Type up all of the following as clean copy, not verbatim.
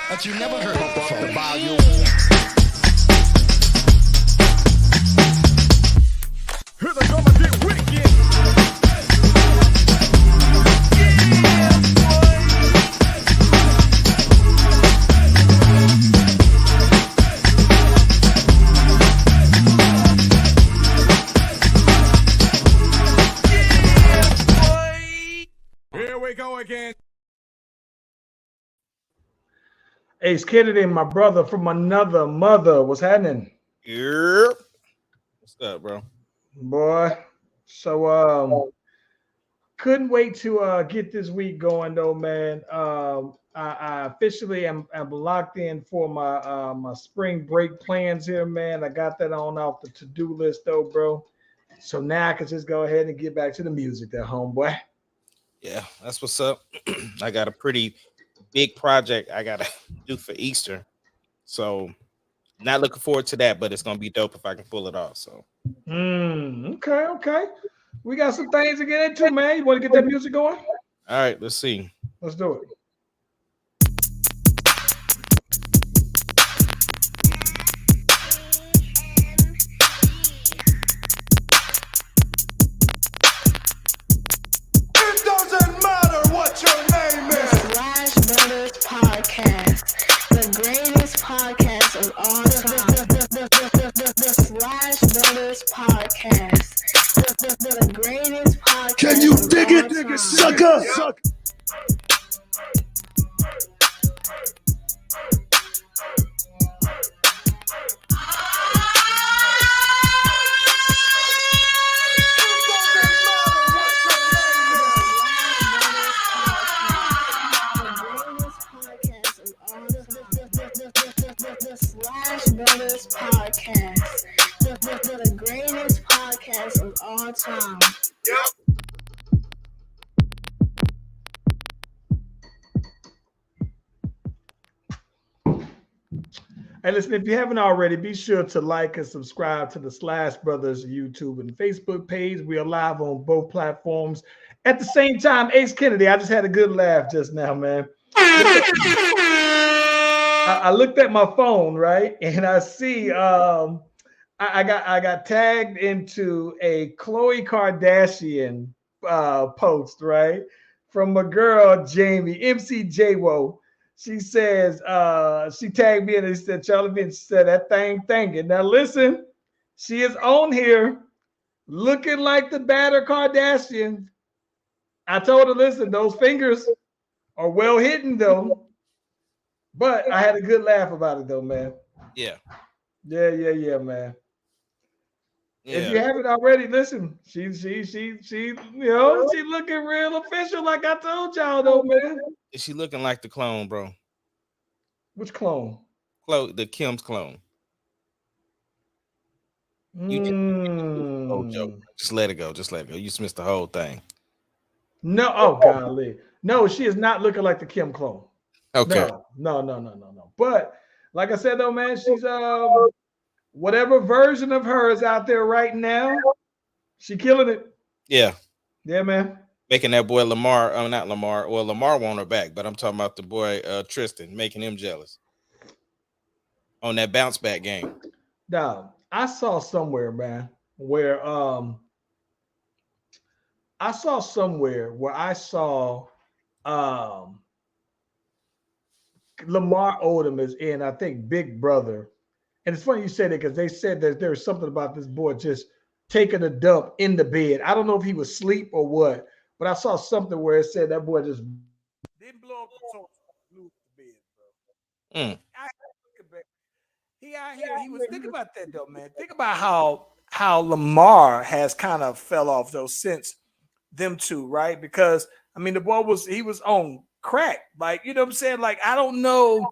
that you never heard of before. The volume. Here they come and get wicked. Here we go again. Ace Kennedy, my brother from another mother. What's happening? Yep. What's up, bro? Boy. So couldn't wait to get this week going though, man. I officially am locked in for my spring break plans here, man. I got that on off the to-do list though, bro. So now I can just go ahead and get back to the music there, homeboy. Yeah, that's what's up. I got a pretty big project I gotta do for Easter. So not looking forward to that, but it's gonna be dope if I can pull it off. So Okay. We got some things to get into, man. You want to get that music going? all right, let's see. Let's do it. It doesn't matter what your name is. Slash Brothers Podcast, the greatest podcast of all time. The Slash Brothers Podcast, the greatest podcast. Can you of dig all it, time. sucker? The Slash Brothers Podcast, the greatest podcast of all time. Hey, listen, if you haven't already, be sure to like and subscribe to the Slash Brothers YouTube and Facebook page. We are live on both platforms. At the same time, Ace Kennedy, I just had a good laugh just now, man. I looked at my phone, right? And I see I got tagged into a Khloe Kardashian post, right? From my girl Jamie, MC J-Wo. She says, she tagged me in and said, Charlie Vince said that thing thinking. Now listen, she is on here looking like the batter Kardashian. I told her, listen, those fingers are well hidden though. But I had a good laugh about it though, man. Yeah. Yeah, man. Yeah. If you haven't already, listen, she looking real official, like I told y'all though, man. Is she looking like the clone, bro? Which clone? The Kim's clone. You can whole joke. Just let it go. Just let it go. You just missed the whole thing. No, oh golly. No, she is not looking like the Kim clone. Okay. No. But like I said though, man, she's whatever version of her is out there right now, she killing it. Yeah. Yeah, man. Making that boy Lamar, not Lamar. Well, Lamar want her back, but I'm talking about the boy Tristan, making him jealous on that bounce back game. Now, I saw somewhere, man, where I saw Lamar Odom is in, I think, Big Brother. And it's funny you say that because they said that there's something about this boy just taking a dump in the bed. I don't know if he was asleep or what, but I saw something where it said that boy just didn't blow up the torch, blew the bed, bro. He out here. He was thinking about that though, man. Think about how Lamar has kind of fell off though since them two, right? Because I mean, the boy was on crack, like you know what I'm saying. Like I don't know.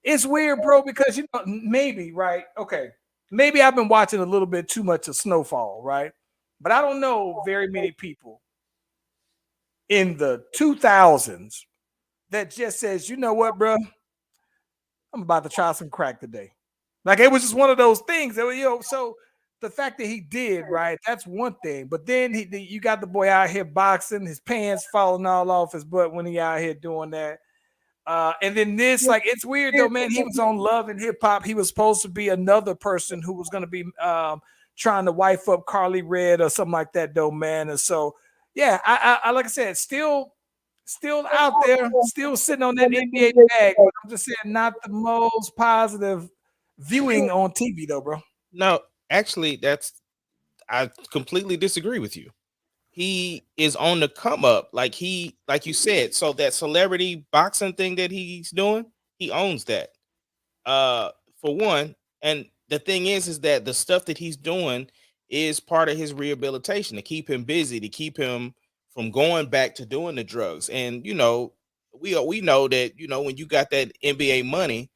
It's weird, bro, because you know maybe right. Okay, maybe I've been watching a little bit too much of Snowfall, right? But I don't know very many people in the 2000s that just says, you know what, bro, I'm about to try some crack today. Like it was just one of those things that, you know, so the fact that he did, right, that's one thing. But then you got the boy out here boxing, his pants falling all off his butt when he out here doing that. And then this, like, it's weird though, man. He was on Love and Hip Hop. He was supposed to be another person who was going to be trying to wife up Carly Red or something like that, though, man. And so, yeah, I like I said, still out there, still sitting on that NBA bag. But I'm just saying, not the most positive viewing on TV, though, bro. No, actually, I completely disagree with you. He is on the come up, like you said. So that celebrity boxing thing that he's doing, he owns that. For one, and the thing is that the stuff that he's doing is part of his rehabilitation to keep him busy, to keep him from going back to doing the drugs. And we know that when you got that NBA money,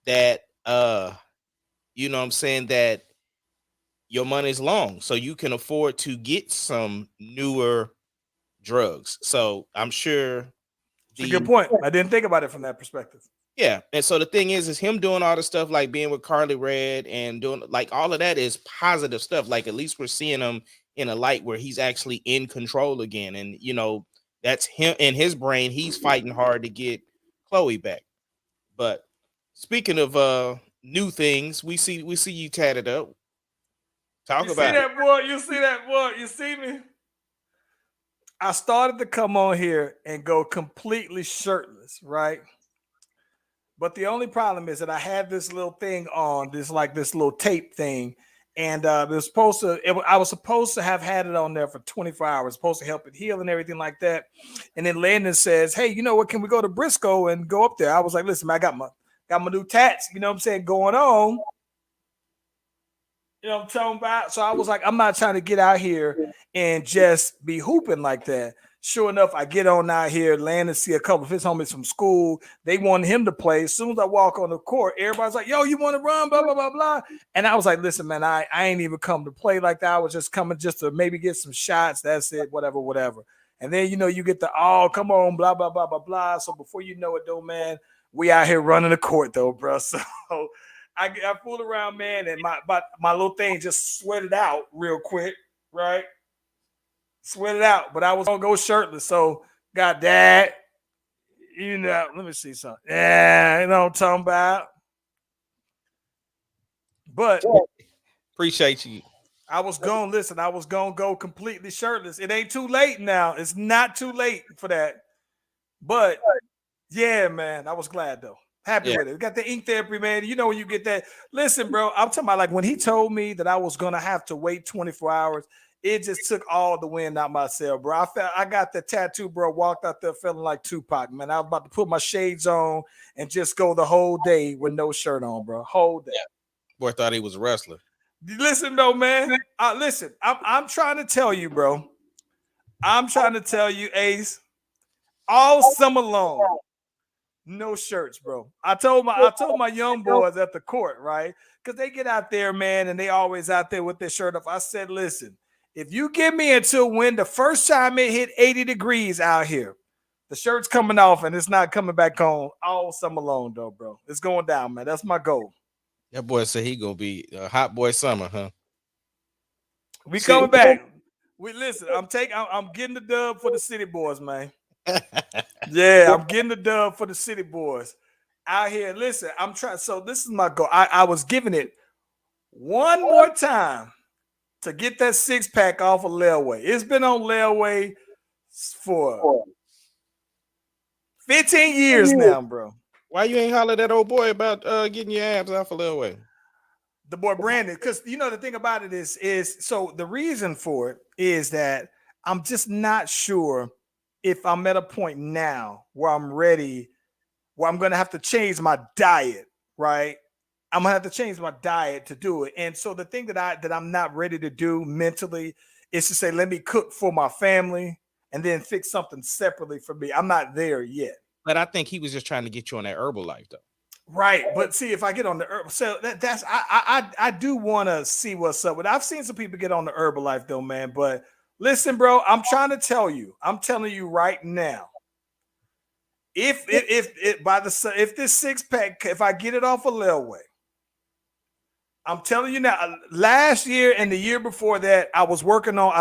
that you know what I'm saying, that your money's long, so you can afford to get some newer drugs. So I'm sure It's a good point. I didn't think about it from that perspective. Yeah. And so the thing is him doing all the stuff like being with Carly Red and doing like all of that is positive stuff. Like at least we're seeing him in a light where he's actually in control again. And that's him in his brain. He's fighting hard to get Chloe back. But speaking of new things, we see you tatted up. Talk about that, boy. You see that, boy. You see me? I started to come on here and go completely shirtless, right? But the only problem is that I had this little thing on, this little tape thing, and I was supposed to have had it on there for 24 hours, supposed to help it heal and everything like that. And then Landon says, "Hey, you know what? Can we go to Briscoe and go up there?" I was like, "Listen, man, I got my new tats, you know what I'm saying, going on." You know what I'm talking about? So I was like, I'm not trying to get out here and just be hooping like that. Sure enough, I get on out here, land and see a couple of his homies from school. They wanted him to play. As soon as I walk on the court, everybody's like, "Yo, you want to run?" Blah, blah, blah, blah. And I was like, "Listen, man, I ain't even come to play like that. I was just coming just to maybe get some shots. That's it, whatever. And then, you get the, "Oh, come on, blah, blah, blah, blah, blah." So before you know it, though, man, we out here running the court, though, bro. So I fooled around, man, and my little thing just sweated out real quick, right? Sweated out, but I was gonna go shirtless, so got that. Let me see something. Yeah, you know what I'm talking about. But appreciate you. I was gonna go completely shirtless. It ain't too late now. It's not too late for that. But yeah, man, I was glad though. Happy with it. We got the ink therapy, man. You know when you get that. Listen, bro, I'm talking about like when he told me that I was gonna have to wait 24 hours, it just took all the wind out my sail, bro. I got the tattoo, bro. Walked out there feeling like Tupac, man. I was about to put my shades on and just go the whole day with no shirt on, bro. Whole day. Boy thought he was a wrestler. Listen, though, man. Listen, I'm trying to tell you, bro. I'm trying to tell you, Ace. All summer long. No shirts, bro. I told my young boys at the court, right? Because they get out there, man, and they always out there with their shirt off. I said, listen, if you give me until when the first time it hit 80 degrees out here, the shirt's coming off and it's not coming back on all summer long, though, bro. It's going down, man. That's my goal. That boy said he gonna be a hot boy summer, huh? We coming back. I'm getting the dub for the city boys, man. Yeah, I'm getting the dub for the city boys out here. Listen, I'm trying. So this is my goal. I was giving it one more time to get that 6-pack off of layaway. It's been on layaway for 15 years now, bro. Why you ain't holler at that old boy about getting your abs off of layaway? The boy Brandon, because the thing about it is so the reason for it is that I'm just not sure if I'm at a point now where I'm ready, where I'm going to have to change my diet, right? I'm going to have to change my diet to do it. And so the thing that I'm not ready to do mentally is to say, let me cook for my family and then fix something separately for me. I'm not there yet. But I think he was just trying to get you on that Herbalife, though. Right. But see, if I get on the Herbalife, so that's I do want to see what's up with. I've seen some people get on the Herbalife though, man, but listen, bro, I'm trying to tell you. I'm telling you right now. If this 6-pack, if I get it off of layaway, I'm telling you now. Last year and the year before that, I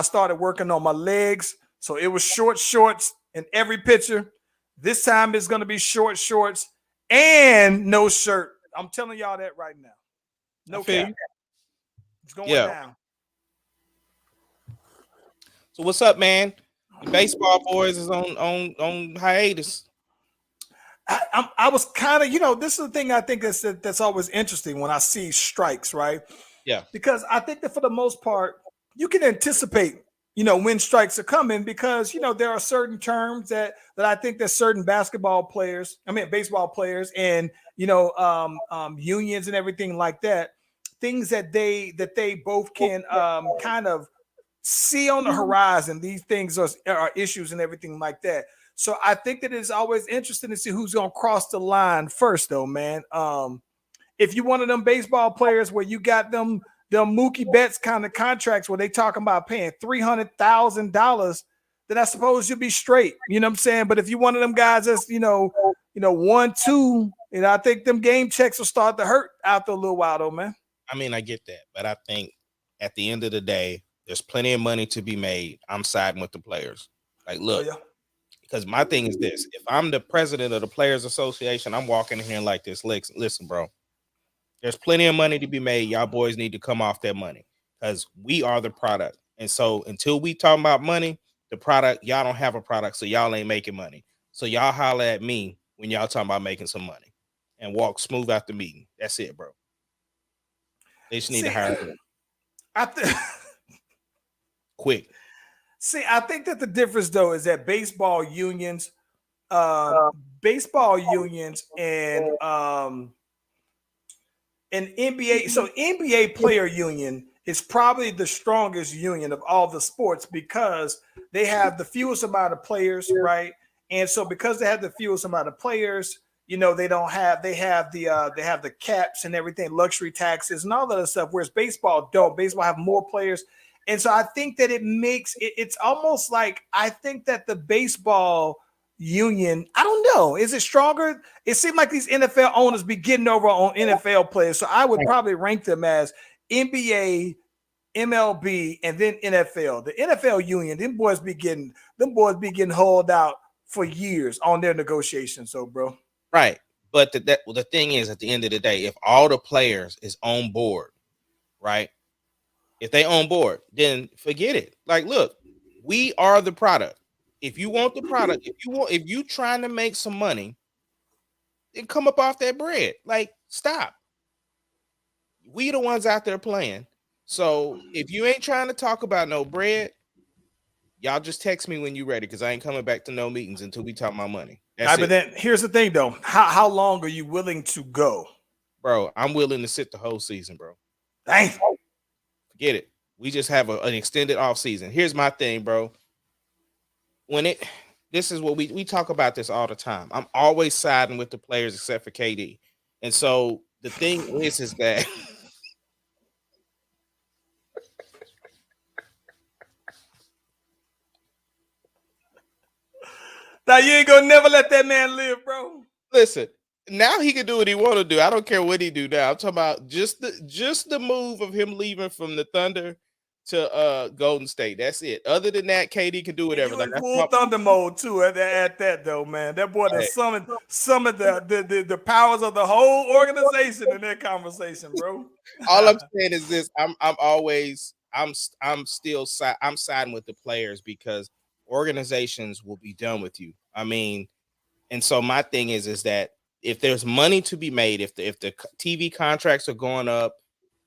started working on my legs, so it was short shorts in every picture. This time it's going to be short shorts and no shirt. I'm telling y'all that right now. No cap. It's going down. So what's up, man? The baseball boys is on hiatus. I was kind of, this is the thing I think that's always interesting when I see strikes, right? Yeah. Because I think that for the most part, you can anticipate, when strikes are coming because, there are certain terms that I think that certain baseball players and, unions and everything like that, things that they both can kind of see on the horizon. These things are issues and everything like that. So I think that it's always interesting to see who's going to cross the line first, though, man. If you're one of them baseball players where you got them Mookie Betts kind of contracts where they talking about paying $300,000, then I suppose you'll be straight. You know what I'm saying? But if you're one of them guys that's 1-2, I think them game checks will start to hurt after a little while, though, man. I mean, I get that, but I think at the end of the day, there's plenty of money to be made. I'm siding with the players. Like, look. Oh, yeah. Because my thing is this: if I'm the president of the Players Association, I'm walking in here like this. Listen, bro, there's plenty of money to be made. Y'all boys need to come off that money because we are the product. And so until we talk about money, the product, y'all don't have a product, so y'all ain't making money. So y'all holler at me when y'all talking about making some money and walk smooth out the meeting. That's it, bro. They just need to hire them. Quick. See, I think that the difference, though, is that baseball unions and NBA. So NBA player union is probably the strongest union of all the sports because they have the fewest amount of players, right? And so because they have the fewest amount of players, they have the caps and everything, luxury taxes and all that other stuff. Whereas baseball don't. Baseball have more players. And so I think that it's almost like I think that the baseball union, I don't know, is it stronger? It seemed like these NFL owners be getting over on NFL players. So I would probably rank them as NBA, MLB, and then NFL. The NFL union, them boys be getting hauled out for years on their negotiations. So, bro. Right. But the thing is, at the end of the day, if all the players is on board, right? If they on board, then forget it. Like, look, we are the product. If you want the product, if you trying to make some money, then come up off that bread. Like, stop. We the ones out there playing. So if you ain't trying to talk about no bread, y'all just text me when you ready because I ain't coming back to no meetings until we talk about money. That's it. But then here's the thing, though. How long are you willing to go? Bro, I'm willing to sit the whole season, bro. Dang. Get it. We just have an extended off season. Here's my thing, bro. This is what we talk about this all the time. I'm always siding with the players except for KD. And so the thing is that now you ain't gonna never let that man live, bro. Listen. Now he can do what he want to do. I don't care what he do now. I'm talking about just the move of him leaving from the Thunder to Golden State. That's it. Other than that, KD can do whatever. Like, full Thunder mode too. At that though, man, that boy has summoned the powers of the whole organization in that conversation, bro. All I'm saying is this: I'm still siding with the players because organizations will be done with you. I mean, and so my thing is that. If there's money to be made, if the TV contracts are going up,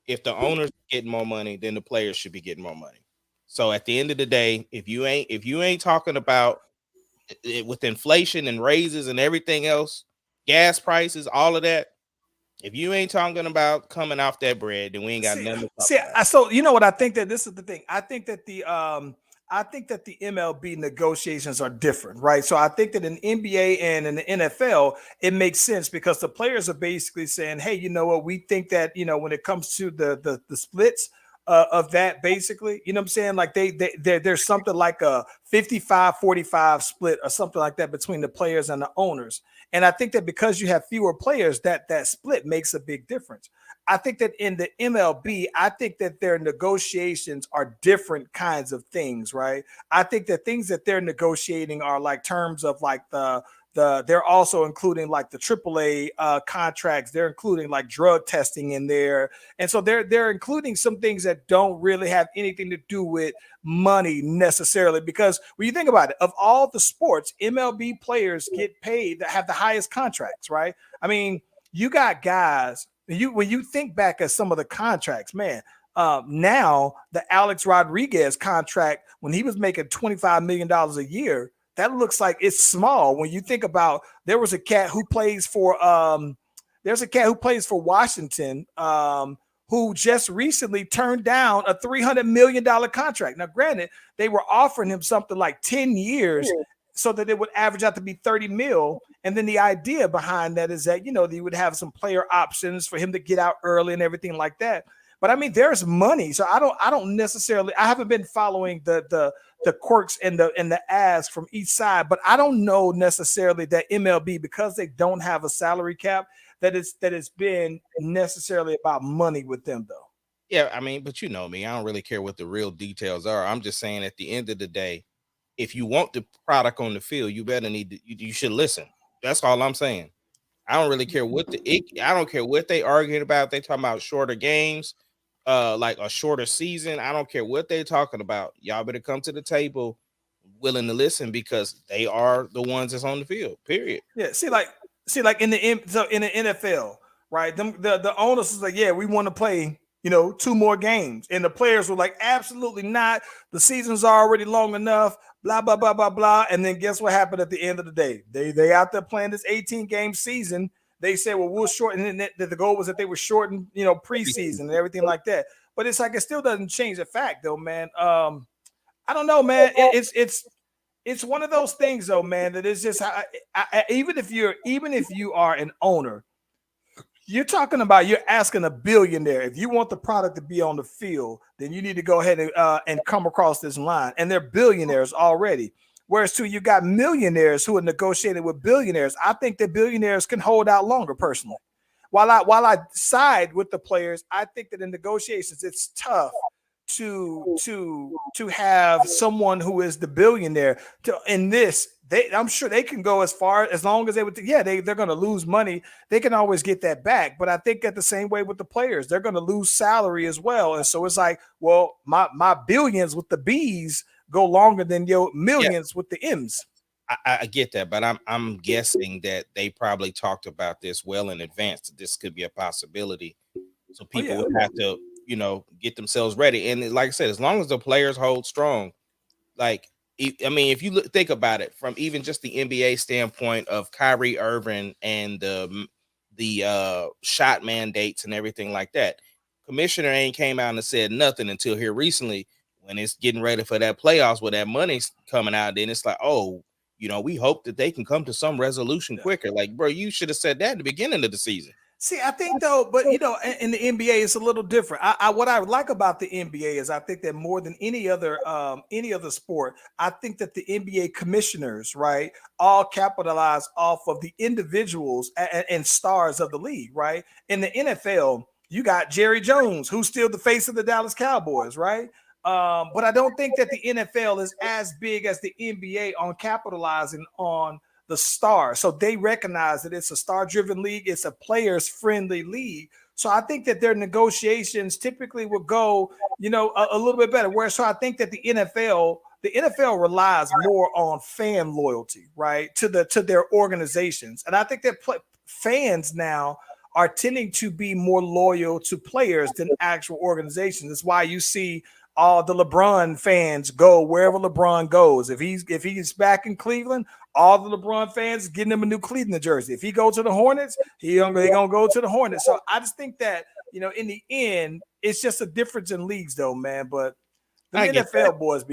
if the owners are getting more money, then the players should be getting more money. So at the end of the day, if you ain't talking about it with inflation and raises and everything else, gas prices, all of that, if you ain't talking about coming off that bread, then we ain't got nothing to talk about. So you know what I think that this is the thing. I think that the MLB negotiations are different, right? So I think that in NBA and in the NFL, it makes sense because the players are basically saying, hey, you know what? We think that, when it comes to the splits of that, basically, you know what I'm saying? Like there's something like a 55-45 split or something like that between the players and the owners. And I think that because you have fewer players, that split makes a big difference. I think that in the MLB, I think that their negotiations are different kinds of things, right? I think that things that they're negotiating are like terms of like the they're also including like the AAA contracts. They're including like drug testing in there, and so they're including some things that don't really have anything to do with money necessarily. Because when you think about it, of all the sports, MLB players get paid that have the highest contracts, right? I mean, you got guys. When you think back at some of the contracts, man. Now the Alex Rodriguez contract, when he was making $25 million a year, that looks like it's small. When you think about, there's a cat who plays for Washington, who just recently turned down a $300 million contract. Now, granted, they were offering him something like 10 years so that it would average out to be 30 mil. And then the idea behind that is that, you would have some player options for him to get out early and everything like that. But I mean, there's money. So I don't necessarily, I haven't been following the quirks and the ask from each side, but I don't know necessarily that MLB, because they don't have a salary cap, that it's been necessarily about money with them though. Yeah, I mean, but you know me, I don't really care what the real details are. I'm just saying at the end of the day, if you want the product on the field, you better you should listen. That's all I'm saying. I don't really care I don't care what they arguing about. They talking about shorter games, like a shorter season. I don't care what they're talking about. Y'all better come to the table willing to listen, because they are the ones that's on the field. Period. Yeah. See, like in the NFL, right? The owners is like, yeah, we want to play, 2 more games, and the players were like, absolutely not. The season's already long enough. Blah blah blah blah blah. And then guess what happened at the end of the day? They out there playing this 18-game season. They said, well, we'll shorten it. The goal was that they were shortened, preseason and everything like that. But it's like, it still doesn't change the fact though, man. I don't know, man. It's one of those things though, man, that is just even if you are an owner, you're asking a billionaire. If you want the product to be on the field, then you need to go ahead and come across this line. And they're billionaires already. Whereas too, you got millionaires who are negotiating with billionaires. I think that billionaires can hold out longer personally. While I side with the players, I think that in negotiations, it's tough to have someone who is the billionaire I'm sure they can go as far as long as they're going to lose money. They can always get that back. But I think that the same way with the players, they're going to lose salary as well. And so it's like, well, my billions with the B's go longer than your millions with the M's. I get that, but I'm guessing that they probably talked about this well in advance. That this could be a possibility. So people would have to, get themselves ready. And like I said, as long as the players hold strong, like, I mean, if you think about it from even just the NBA standpoint of Kyrie Irving and the shot mandates and everything like that, commissioner ain't came out and said nothing until here recently, when it's getting ready for that playoffs where that money's coming out. Then it's like, oh, we hope that they can come to some resolution quicker. Like, bro, you should have said that at the beginning of the season. See, I think though, but in the NBA, it's a little different. What I like about the NBA is I think that more than any other sport, I think that the NBA commissioners, right, all capitalize off of the individuals and stars of the league, right? In the NFL, you got Jerry Jones, who's still the face of the Dallas Cowboys, right? But I don't think that the NFL is as big as the NBA on capitalizing on the star. So they recognize that it's a star-driven league. It's a players-friendly league. So I think that their negotiations typically will go, a little bit better. Whereas, so I think that the NFL relies more on fan loyalty, right, to their organizations. And I think that fans now are tending to be more loyal to players than actual organizations. That's why you see all the LeBron fans go wherever LeBron goes. If he's back in Cleveland, all the LeBron fans getting him a new Cleveland jersey. If he goes to the Hornets, they're gonna go to the Hornets. So I just think that in the end, it's just a difference in leagues, though, man. But the NFL boys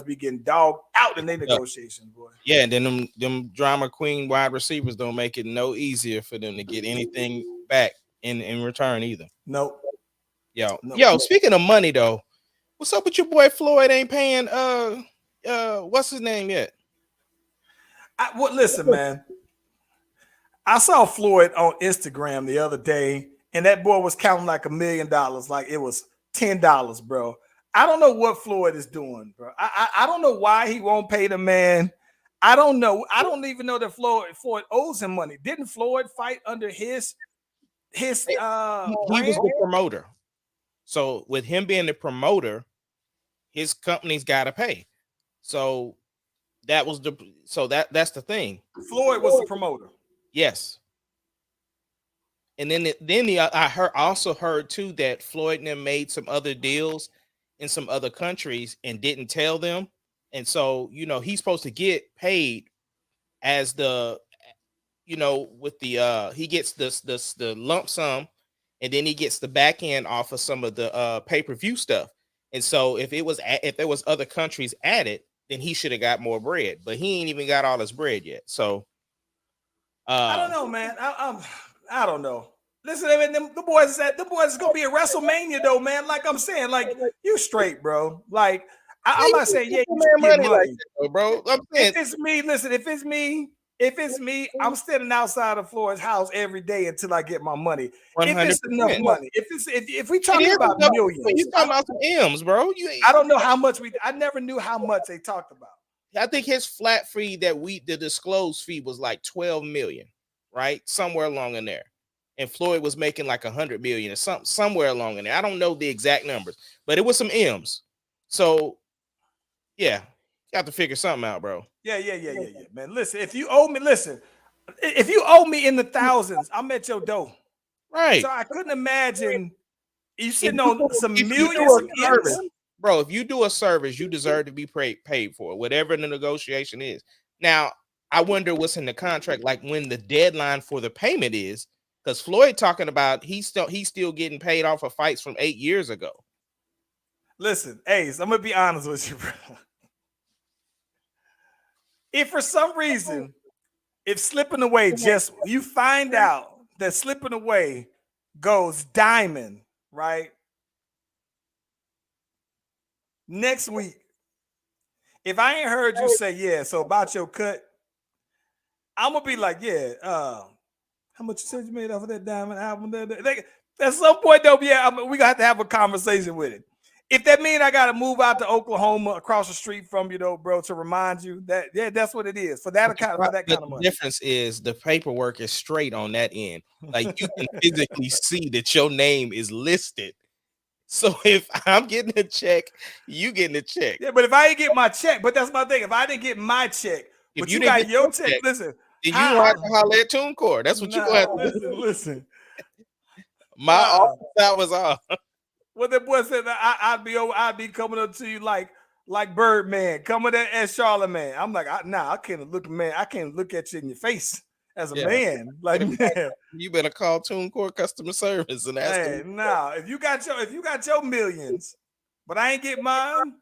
be getting dogged out in their negotiations, boy. Yeah, and then them drama queen wide receivers don't make it no easier for them to get anything back in return either. Nope. Yo, speaking of money though, what's up with your boy Floyd? Ain't paying what's his name yet? Listen, man. I saw Floyd on Instagram the other day, and that boy was counting like $1 million, like it was $10, bro. I don't know what Floyd is doing, bro. I don't know why he won't pay the man. I don't know. I don't even know that Floyd owes him money. Didn't Floyd fight under his He was brand? the promoter. So with him being the promoter, his company's got to pay. So that's the thing. Floyd was the promoter. Yes. And then I also heard too that Floyd and them made some other deals in some other countries and didn't tell them. And so, he's supposed to get paid as the, with the he gets the lump sum, and then he gets the back end off of some of the pay-per-view stuff. And so if there was other countries added, then he should have got more bread, but he ain't even got all his bread yet. So I don't know, man. I don't know. Listen, I mean, the boys is gonna be a WrestleMania though, man. Like I'm saying, like you straight, bro. Like I'm not saying you should get money. Like that, bro. I'm saying if it's me, listen. If it's me, I'm standing outside of Floyd's house every day until I get my money. 100%. If it's enough money, if we talking about millions, you talking about some M's, bro. I don't know how much I never knew how much they talked about. I think his flat fee the disclosed fee was like 12 million, right? Somewhere along in there. And Floyd was making like 100 million or something, somewhere along in there. I don't know the exact numbers, but it was some M's. So yeah, you have to figure something out, bro. Yeah, man. Listen, if you owe me in the thousands, I'm at your door. Right. So I couldn't imagine you sitting on some millions of service. Bro, if you do a service, you deserve to be paid for it, whatever the negotiation is. Now, I wonder what's in the contract, like when the deadline for the payment is, because Floyd talking about he's still getting paid off of fights from 8 years ago. Listen, Ace, I'm gonna be honest with you, bro. If for some reason, if Slipping Away you find out that Slipping Away goes diamond, right? Next week, if I ain't heard you say so about your cut, I'm gonna be like, how much you said you made off of that diamond album? At some point, though, we gonna have to have a conversation with it. If that means I gotta move out to Oklahoma across the street from you, though, bro, to remind you that that's what it is for that kind of money. The difference is the paperwork is straight on that end. Like you can physically see that your name is listed. So if I'm getting a check, you getting a check. Yeah, but if I ain't get my check, but that's my thing. If I didn't get my check, but you got your check, listen. Then you gonna have to holler at TuneCore. That's what you gonna have to do. Listen. My office that was off. What the boy said, I'd be coming up to you like Birdman, coming at Charlemagne. I'm like, I can't look, man. I can't look at you in your face as a man. Like, man, you better call TuneCore customer service and ask them. Nah, if you got your millions, but I ain't get mine,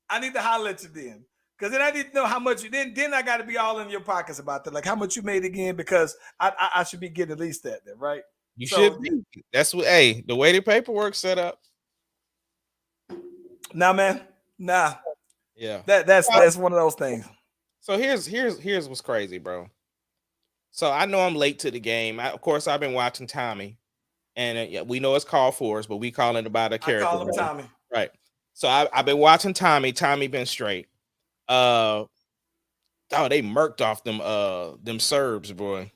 I need to holler at you then. Because then I need to know how much then I got to be all in your pockets about that. Like how much you made again, because I should be getting at least that then, right? You should be. That's what the way the paperwork set up. Nah, man. Nah. Yeah. That's one of those things. So here's what's crazy, bro. So I know I'm late to the game. Of course, I've been watching Tommy, and we know it's called for us, but we call it about a character. I call him Tommy. Right. So I've been watching Tommy. Tommy been straight. They murked off them Serbs, boy.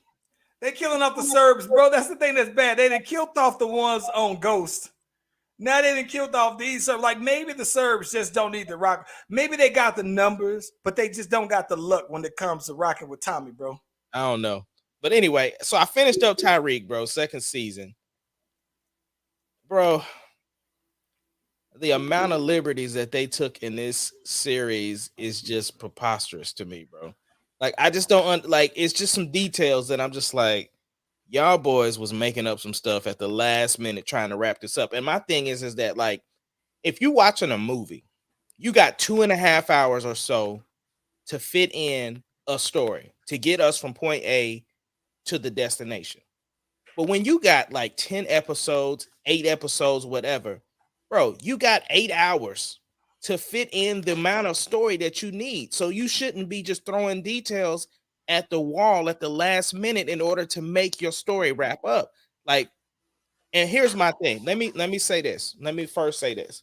They killing off the Serbs, bro. That's the thing that's bad. They done killed off the ones on Ghost. Now they done killed off these Serbs. Like maybe the Serbs just don't need to rock. Maybe they got the numbers, but they just don't got the luck when it comes to rocking with Tommy, bro. I don't know. But anyway, so I finished up Tyreek, bro, second season. Bro, the amount of liberties that they took in this series is just preposterous to me, bro. Like, I just don't it's just some details that I'm just like, y'all boys was making up some stuff at the last minute trying to wrap this up. And my thing is that, like, if you watching a movie, you got 2.5 hours or so to fit in a story to get us from point A to the destination. But when you got like 10 episodes, 8 episodes, whatever, bro, you got 8 hours to fit in the amount of story that you need. So you shouldn't be just throwing details at the wall at the last minute in order to make your story wrap up. Like, and here's my thing. Let me say this. Let me first say this.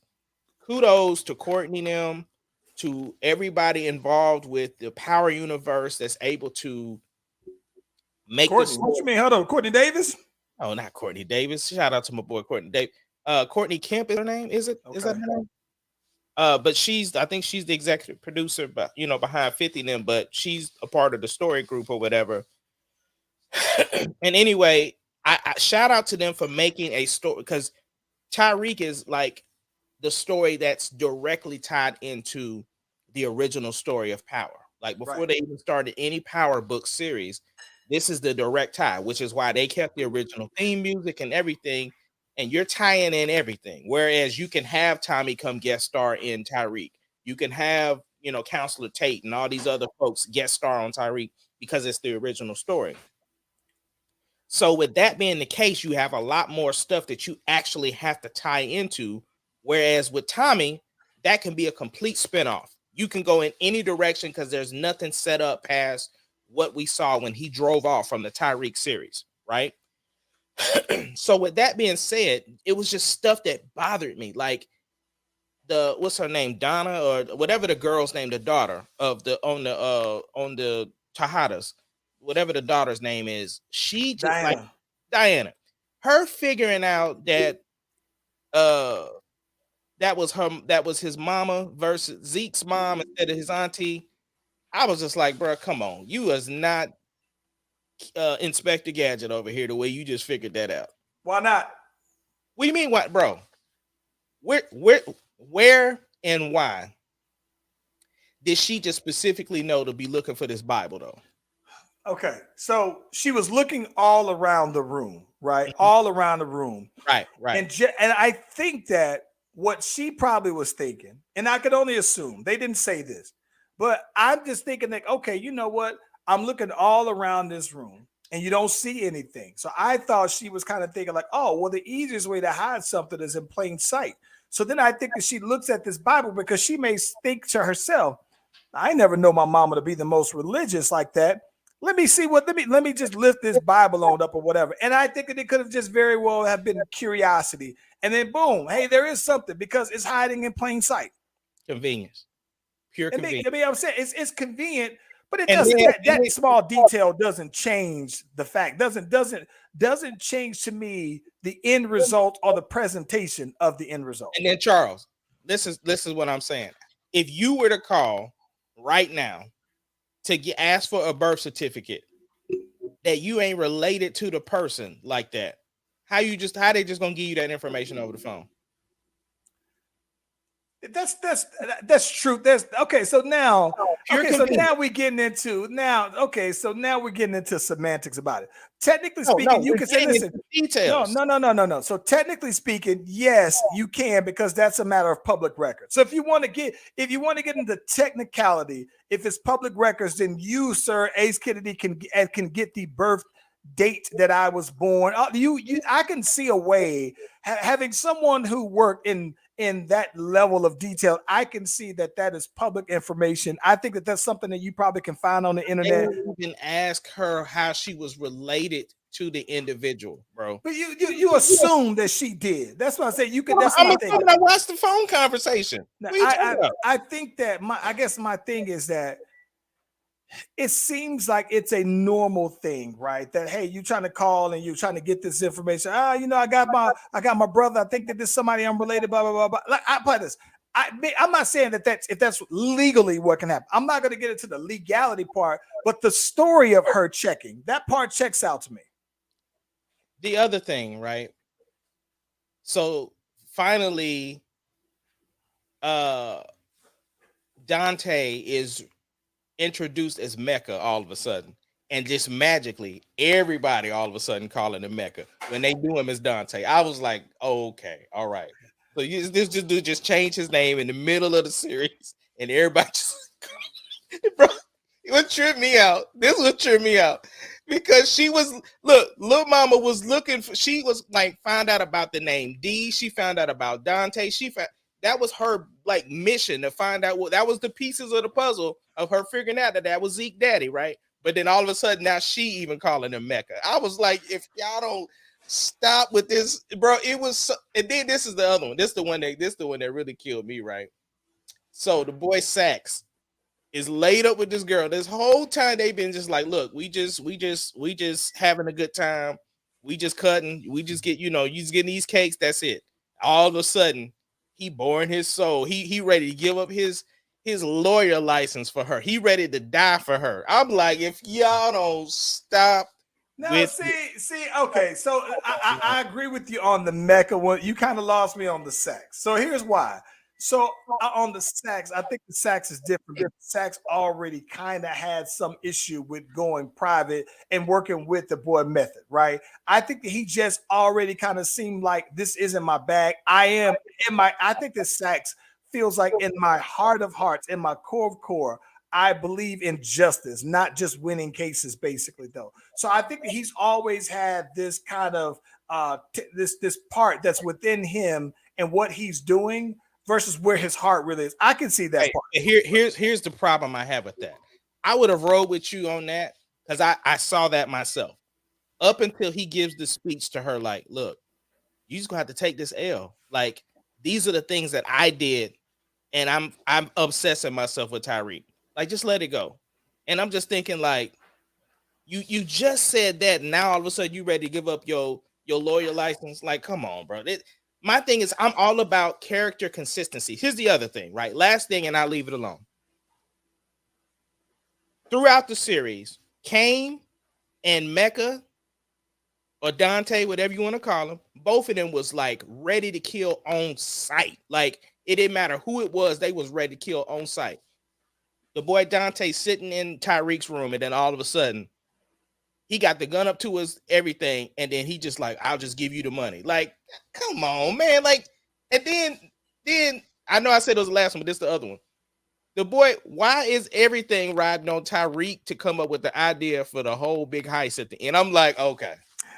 Kudos to Courtney and them to everybody involved with the Power universe that's able to make Courtney, this. what you mean? Hold on, Courtney Davis. Oh, not Courtney Davis. Shout out to my boy Courtney Davis. Courtney Kemp is her name. Is it? Is that Okay. her name? But I think she's the executive producer, but behind 50 and them, but she's a part of the story group or whatever. And anyway, I shout out to them for making a story, because Tyreek is like the story that's directly tied into the original story of Power. Like before Right. they even started any Power book series, this is the direct tie, which is why they kept the original theme music and everything. And you're tying in everything. Whereas you can have Tommy come guest star in Tyreek. You can have, Counselor Tate and all these other folks guest star on Tyreek because it's the original story. So with that being the case, you have a lot more stuff that you actually have to tie into. Whereas with Tommy, that can be a complete spinoff. You can go in any direction because there's nothing set up past what we saw when he drove off from the Tyreek series, right? So with that being said, it was just stuff that bothered me. Like what's her name? Donna or whatever the girl's name, the daughter of on the Tejadas, whatever the daughter's name is. She just Diana. like Diana. Her figuring out that that was his mama versus Zeke's mom instead of his auntie. I was just like, bro, come on. You is not Inspector Gadget over here the way you just figured that out. Why not? What do you mean what, bro? Where and why did she just specifically know to be looking for this Bible though? Okay, so she was looking all around the room, right? All around the room. Right. And I think that what she probably was thinking, and I could only assume, they didn't say this, but I'm just thinking that, okay, you know what? I'm looking all around this room and you don't see anything. So I thought she was kind of thinking like, oh, well, the easiest way to hide something is in plain sight. So then I think that she looks at this Bible because she may think to herself, I never know my mama to be the most religious like that. Let me just lift this Bible on up or whatever. And I think that it could have just very well have been curiosity. And then boom, hey, there is something because it's hiding in plain sight. Convenience. Pure convenience. I mean, I'm saying it's convenient, but it And doesn't. then- That small detail doesn't change the fact. Doesn't change to me the end result or the presentation of the end result. And then Charles, this is what I'm saying. If you were to call right now to ask for a birth certificate that you ain't related to the person like that, how they just gonna give you that information over the phone? That's true. So now we're getting into semantics about it. Technically speaking, you can say, listen, details. No. So technically speaking, yes, you can, because that's a matter of public record. So if you want to get into technicality, if it's public records, then you, sir, Ace Kennedy, can get the birth date that I was born. I can see a way having someone who worked in that level of detail. I can see that is public information. I think that's something that you probably can find on the internet. You can ask her how she was related to the individual, bro. But you assume that she did. That's what I say. You can. That's I'm my thing. I watched the phone conversation. Now, What are you talking about? I think that my thing is that it seems like it's a normal thing, right? That, hey, you're trying to call and you're trying to get this information. I got my brother. I think that this somebody I'm related. Blah blah blah blah. Like, I put this. I'm not saying that if that's legally what can happen. I'm not going to get into the legality part, but the story of her checking, that part checks out to me. The other thing, right? So finally, Dante is introduced as Mecca all of a sudden, and just magically everybody all of a sudden calling him Mecca when they do him as Dante. I was like, oh, okay, all right. So this dude just changed his name in the middle of the series, and everybody just bro, it would trip me out. This would trip me out because Lil Mama was looking for. She was like, found out about the name D. She found out about Dante. That was her like mission to find out what that was the pieces of the puzzle of her figuring out that was Zeke daddy, right? But then all of a sudden now she even calling him Mecca. I was like, if y'all don't stop with this, bro, it was. And then this is the other one. This is the one that really killed me, right? So the boy Sax is laid up with this girl. This whole time they've been just like, look, we just having a good time. We just cutting. We just get, you just getting these cakes. That's it. All of a sudden, he boring his soul. He ready to give up his lawyer license for her. He ready to die for her. I'm like, if y'all don't stop. No, see, okay. So I agree with you on the Mecca one. You kind of lost me on the Sax. So here's why. So on the Sax, I think the Sax is different. The Sax already kind of had some issue with going private and working with the boy Method, right? I think that he just already kind of seemed like this isn't my bag. I think the Sax feels like in my heart of hearts, in my core of core, I believe in justice, not just winning cases, basically, though. So I think that he's always had this kind of this part that's within him and what he's doing versus where his heart really is. I can see that part. Here's the problem I have with that. I would have rolled with you on that because I saw that myself. Up until he gives the speech to her, like, look, you just gonna have to take this L. Like, these are the things that I did, and I'm obsessing myself with Tariq. Like, just let it go. And I'm just thinking, like, you just said that, and now all of a sudden you ready to give up your lawyer license. Like, come on, bro. My thing is, I'm all about character consistency. Here's the other thing, right? Last thing, and I'll leave it alone. Throughout the series, Kane and Mecca, or Dante, whatever you want to call them, both of them was like ready to kill on sight. Like, it didn't matter who it was, they was ready to kill on sight. The boy Dante sitting in Tariq's room, and then all of a sudden, he got the gun up to his everything, and then he just like, I'll just give you the money. Like, come on, man. Like, and then I know I said it was the last one, but this is the other one. The boy, why is everything riding on Tariq to come up with the idea for the whole big heist at the end? I'm like, okay.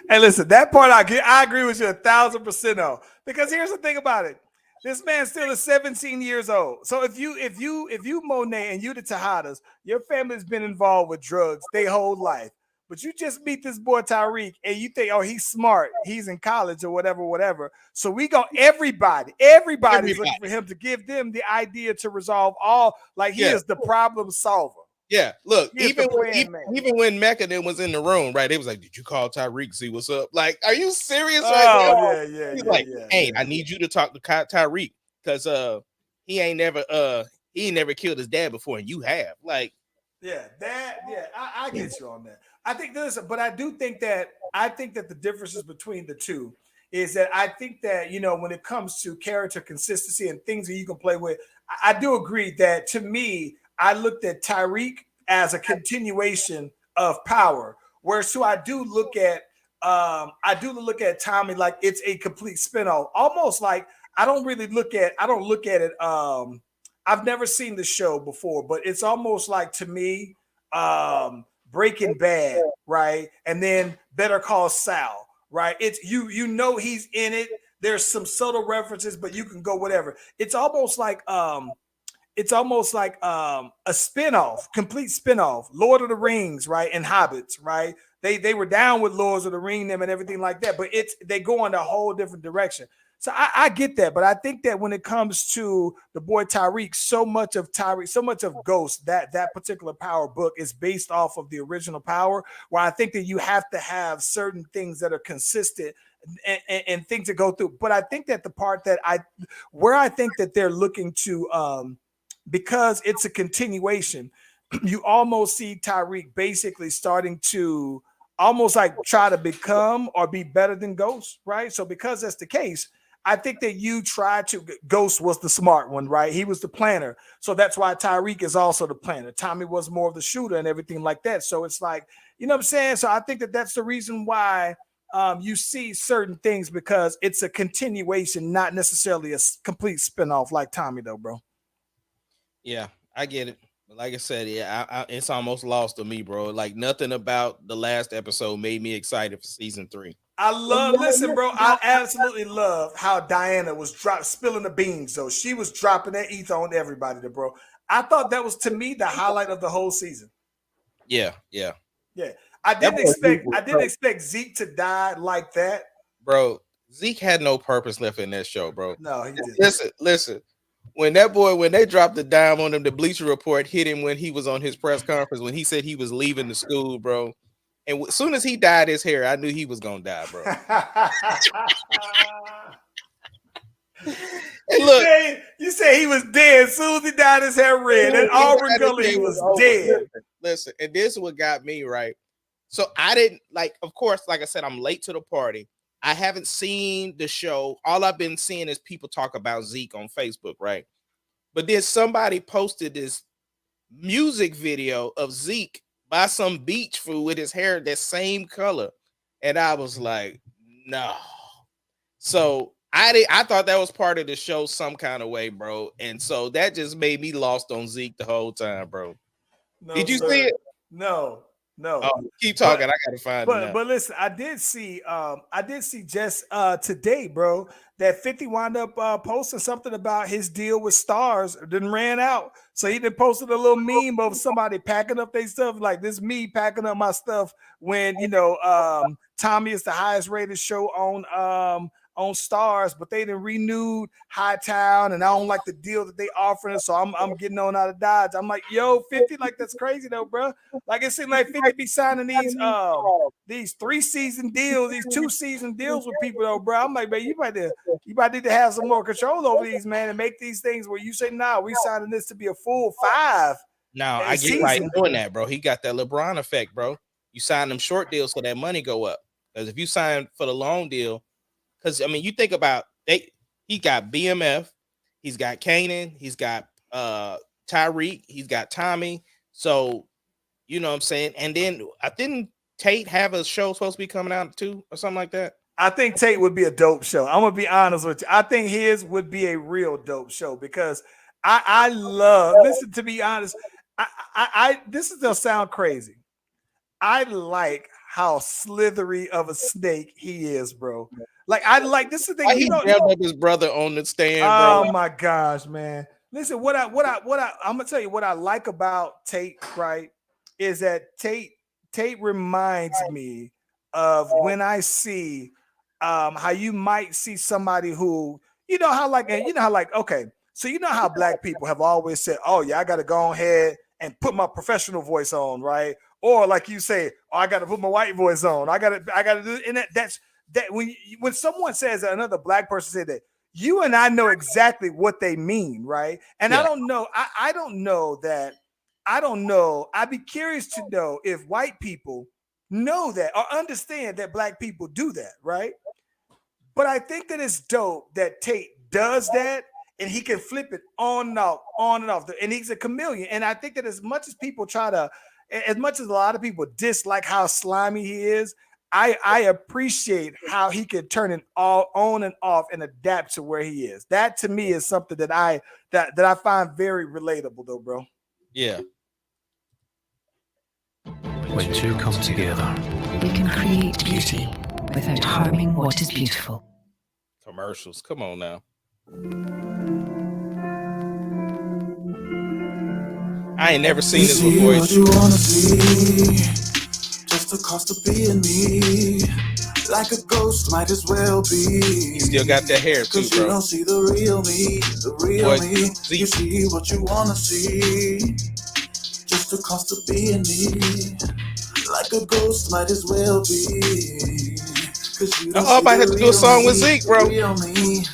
Hey, listen, that part I agree with you 1,000% on. Because here's the thing about it. This man still is 17 years old. So if you Monet and you the Tejadas, your family's been involved with drugs their whole life. But you just meet this boy Tariq and you think, oh, he's smart. He's in college or whatever. So we go everybody's looking for him to give them the idea to resolve all. Like, he is the problem solver. Yeah, look, even when Mecca then was in the room, right? They was like, did you call Tariq, see what's up? Like, are you serious right now? Yeah. He's like, hey, I need you to talk to Tariq because he ain't never killed his dad before, and you have. Like, I get you on that. I think this, but I think that the differences between the two is that I think that, when it comes to character consistency and things that you can play with, I do agree that, to me, I looked at Tariq as a continuation of Power, whereas I do look at Tommy like it's a complete spinoff, almost like I don't look at it. I've never seen the show before, but it's almost like, to me, Breaking Bad, right? And then Better Call Saul, right? It's you know he's in it. There's some subtle references, but you can go whatever. It's almost like a spinoff, complete spinoff. Lord of the Rings, right? And Hobbits, right? They were down with Lords of the Ring them and everything like that, but they go in a whole different direction. So I get that, but I think that when it comes to the boy Tariq, so much of Ghost, that particular Power book is based off of the original Power, where I think that you have to have certain things that are consistent and things that go through. But I think that the part that I think that they're looking to, because it's a continuation, you almost see Tariq basically starting to almost like try to become or be better than Ghost, right? So because that's the case, I think that Ghost was the smart one, right? He was the planner. So that's why Tariq is also the planner. Tommy was more of the shooter and everything like that. So it's like, you know what I'm saying? So I think that that's the reason why you see certain things, because it's a continuation, not necessarily a complete spinoff like Tommy though, bro. Yeah, I get it. But like I said, it's almost lost to me, bro. Like, nothing about the last episode made me excited for season 3. Listen, bro, I absolutely love how Diana was spilling the beans, though. She was dropping that ether on everybody, bro. I thought that was, to me, the highlight of the whole season. Yeah. I didn't expect Zeke to die like that. Bro, Zeke had no purpose left in that show, bro. No, he didn't. Listen. when they dropped the dime on him, the Bleacher Report hit him when he was on his press conference when he said he was leaving the school, bro. And as soon as he dyed his hair, I knew he was gonna die, bro. And look, you say he was dead as soon as he dyed his hair red. And Auburn color, he was dead. Listen, and this is what got me right. So I didn't like, of course, like I said, I'm late to the party. I haven't seen the show. All I've been seeing is people talk about Zeke on Facebook, right? But then somebody posted this music video of Zeke by some beach food with his hair that same color. And I was like, no. So I thought that was part of the show some kind of way, bro. And so that just made me lost on Zeke the whole time, bro. No, Did you sir. see it? No. Oh, keep talking. I gotta find it. But listen, I did see just today, bro, that 50 wound up posting something about his deal with Stars then ran out. So he then posted a little meme of somebody packing up their stuff, like this me packing up my stuff when Tommy is the highest rated show on Stars, but they done renewed Hightown, and I don't like the deal that they offering, so I'm getting on out of Dodge. I'm like, yo, 50, like that's crazy though, bro. Like it seems like 50 be signing these 3-season deals, these 2-season deals with people though, bro. I'm like, man, you might need to have some more control over these, man, and make these things where you say, nah, we signing this to be a full 5. Now I get why he's doing that, bro. He got that LeBron effect, bro. You sign them short deals so that money go up. Because if you sign for the long deal, because I mean, you think about he got BMF, he's got Kanan, he's got Tyreek, he's got Tommy. So you know what I'm saying? And then I didn't Tate have a show supposed to be coming out too, or something like that? I think Tate would be a dope show. I'm gonna be honest with you. I think his would be a real dope show because I love, listen, to be honest, I this is gonna sound crazy. I like how slithery of a snake he is, bro. Like I like this is the thing. He grabbed up his brother on the stand. Oh bro. my gosh, man! Listen, what I'm gonna tell you what I like about Tate, right, is that Tate reminds me of when I see how you might see somebody who okay, so you know how black people have always said, oh yeah, I got to go ahead and put my professional voice on, right? Or like you say, oh, I got to put my white voice on. I got to do, and that's when someone says that, another black person said that, you and I know exactly what they mean, right? And yeah. I don't know. I'd be curious to know if white people know that or understand that black people do that, right? But I think that it's dope that Tate does that and he can flip it on and off, and he's a chameleon. And I think that as much as a lot of people dislike how slimy he is, I appreciate how he can turn it all on and off and adapt to where he is. That to me is something that I find very relatable, though, bro. Yeah. When two come together, we can create beauty without harming what is beautiful. Commercials, come on now. I ain't never seen this before. What you wanna see? Just the cost of being me. Like a ghost, might as well be. He still got that hair too, Cause bro. you don't see the real me, me. You see what you wanna see. Just the cost of being me. Like a ghost, might as well be. Cause you don't I might have to do a song with Zeke, bro. Real me.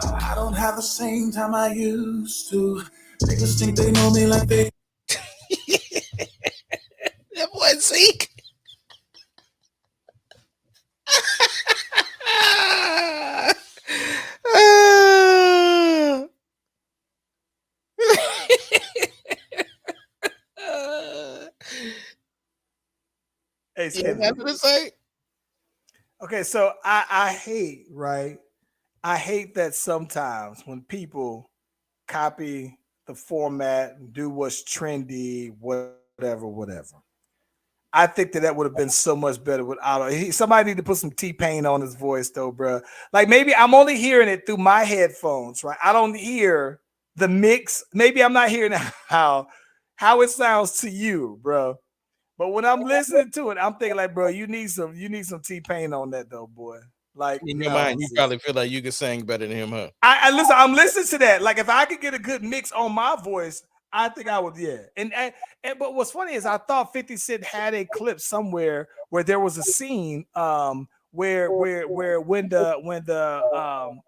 I don't have the same time I used to. Niggas think they know me like they. That boy Zeke. Hey, nothing to say. Okay, so I hate, right? I hate that sometimes when people copy the format and do what's trendy, whatever. I think that would have been so much better without somebody need to put some T-Pain on his voice though, bro. Like maybe I'm only hearing it through my headphones, right? I don't hear the mix. Maybe I'm not hearing how it sounds to you, bro. But when I'm listening to it, I'm thinking like, bro, you need some T-Pain on that though, boy. Like In your no, mind, you Zeke. probably feel like you can sing better than him, huh? I listen. I'm listening to that. Like if I could get a good mix on my voice, I think I would. Yeah. And but what's funny is I thought 50 Cent had a clip somewhere where there was a scene where when the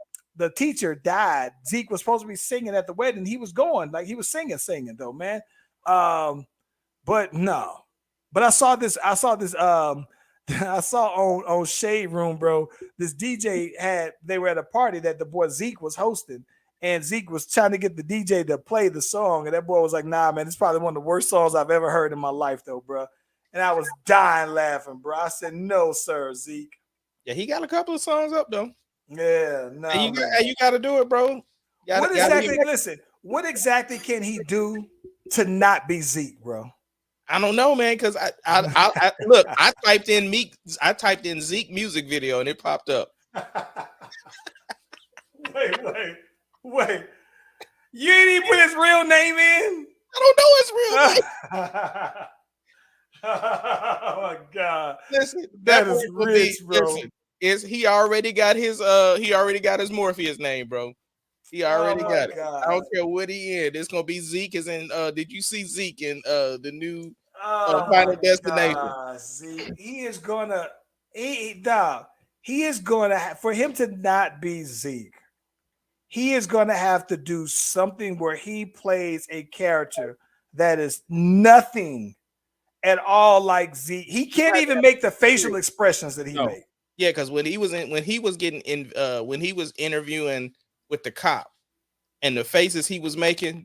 teacher died, Zeke was supposed to be singing at the wedding. He was going like he was singing though, man. But no. But I saw this. I saw on Shade Room, bro. This DJ they were at a party that the boy Zeke was hosting, and Zeke was trying to get the DJ to play the song, and that boy was like, "Nah, man, it's probably one of the worst songs I've ever heard in my life, though, bro." And I was dying laughing, bro. I said, "No, sir, Zeke." Yeah, he got a couple of songs up though. Yeah, no. And you got to do it, bro. What exactly can he do to not be Zeke, bro? I don't know, man, because I look, I typed in Zeke music video and it popped up. Wait. You didn't even put his real name in? I don't know his real name. Oh my God. Listen, that is rich, bro. He already got his Morpheus name, bro. He already got it. God. I don't care what he in. It's gonna be Zeke is in did you see Zeke in the new Final Destination? Zeke. He is gonna for him to not be Zeke, he is gonna have to do something where he plays a character that is nothing at all like Zeke. He can't even make the facial expressions that he made. Yeah, because when he was interviewing with the cop and the faces he was making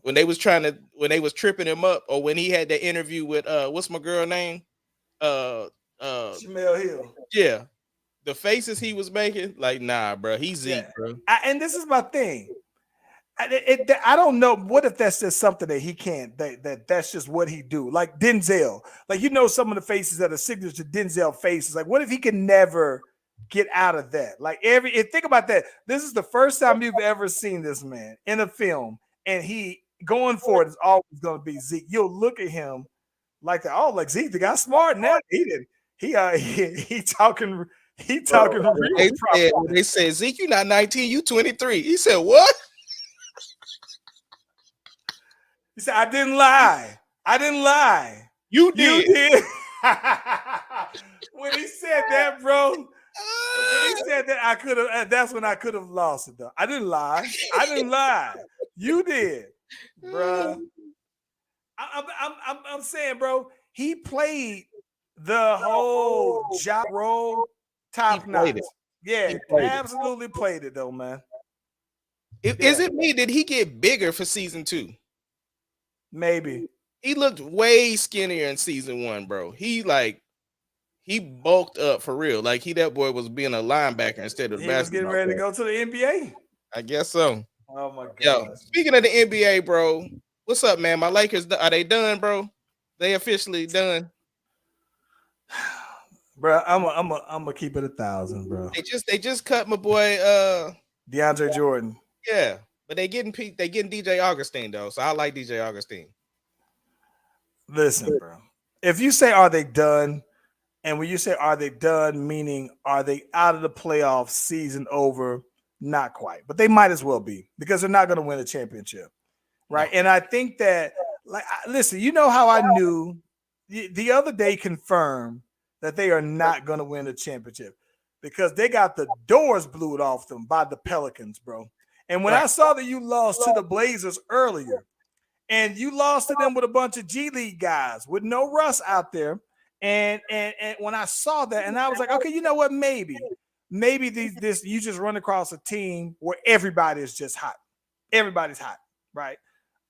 when they was tripping him up, or when he had the interview with what's my girl name? Jamel Hill. Yeah. The faces he was making, like, nah, bro, he's Zeke, bro. And this is my thing. I don't know. What if that's just something that he can't? That's just what he do. Like Denzel. Like some of the faces that are signature Denzel faces. Like, what if he can never get out of that? Like think about that. This is the first time you've ever seen this man in a film, and he going for it is always going to be Zeke. You'll look at him like that. Oh, like Zeke, the guy smart now. He talking. He talking real. They said Zeke, you not 19, you 23. He said what? He said, I didn't lie. You did. When he said that, bro, when he said that, I could have. That's when I could have lost it, though. I didn't lie. You did, bro. I'm saying, bro, he played the whole job role top notch. Yeah, absolutely played it, though, man. Is it me? Did he get bigger for season 2? Maybe. He looked way skinnier in season 1, bro. He bulked up for real. Like that boy was being a linebacker instead of he was getting ready to go to the NBA. I guess so. Oh my God. Yo, speaking of the NBA, bro, what's up, man? My Lakers, are they done, bro? They officially done. Bro, I'm gonna keep it 1,000, bro. They just cut my boy DeAndre Jordan. Yeah. But they getting DJ Augustine though, so I like DJ Augustine. Listen, bro. If you say are they done, and when you say are they done, meaning are they out of the playoff season over? Not quite, but they might as well be because they're not going to win a championship, right? And I think that, listen, you know how I knew the other day confirmed that they are not going to win a championship because they got the doors blew off them by the Pelicans, bro. And when I saw that you lost to the Blazers earlier, and you lost to them with a bunch of G League guys with no Russ out there, and when I saw that, and I was like, okay, you know what? Maybe this you just run across a team where everybody is just hot. Everybody's hot, right?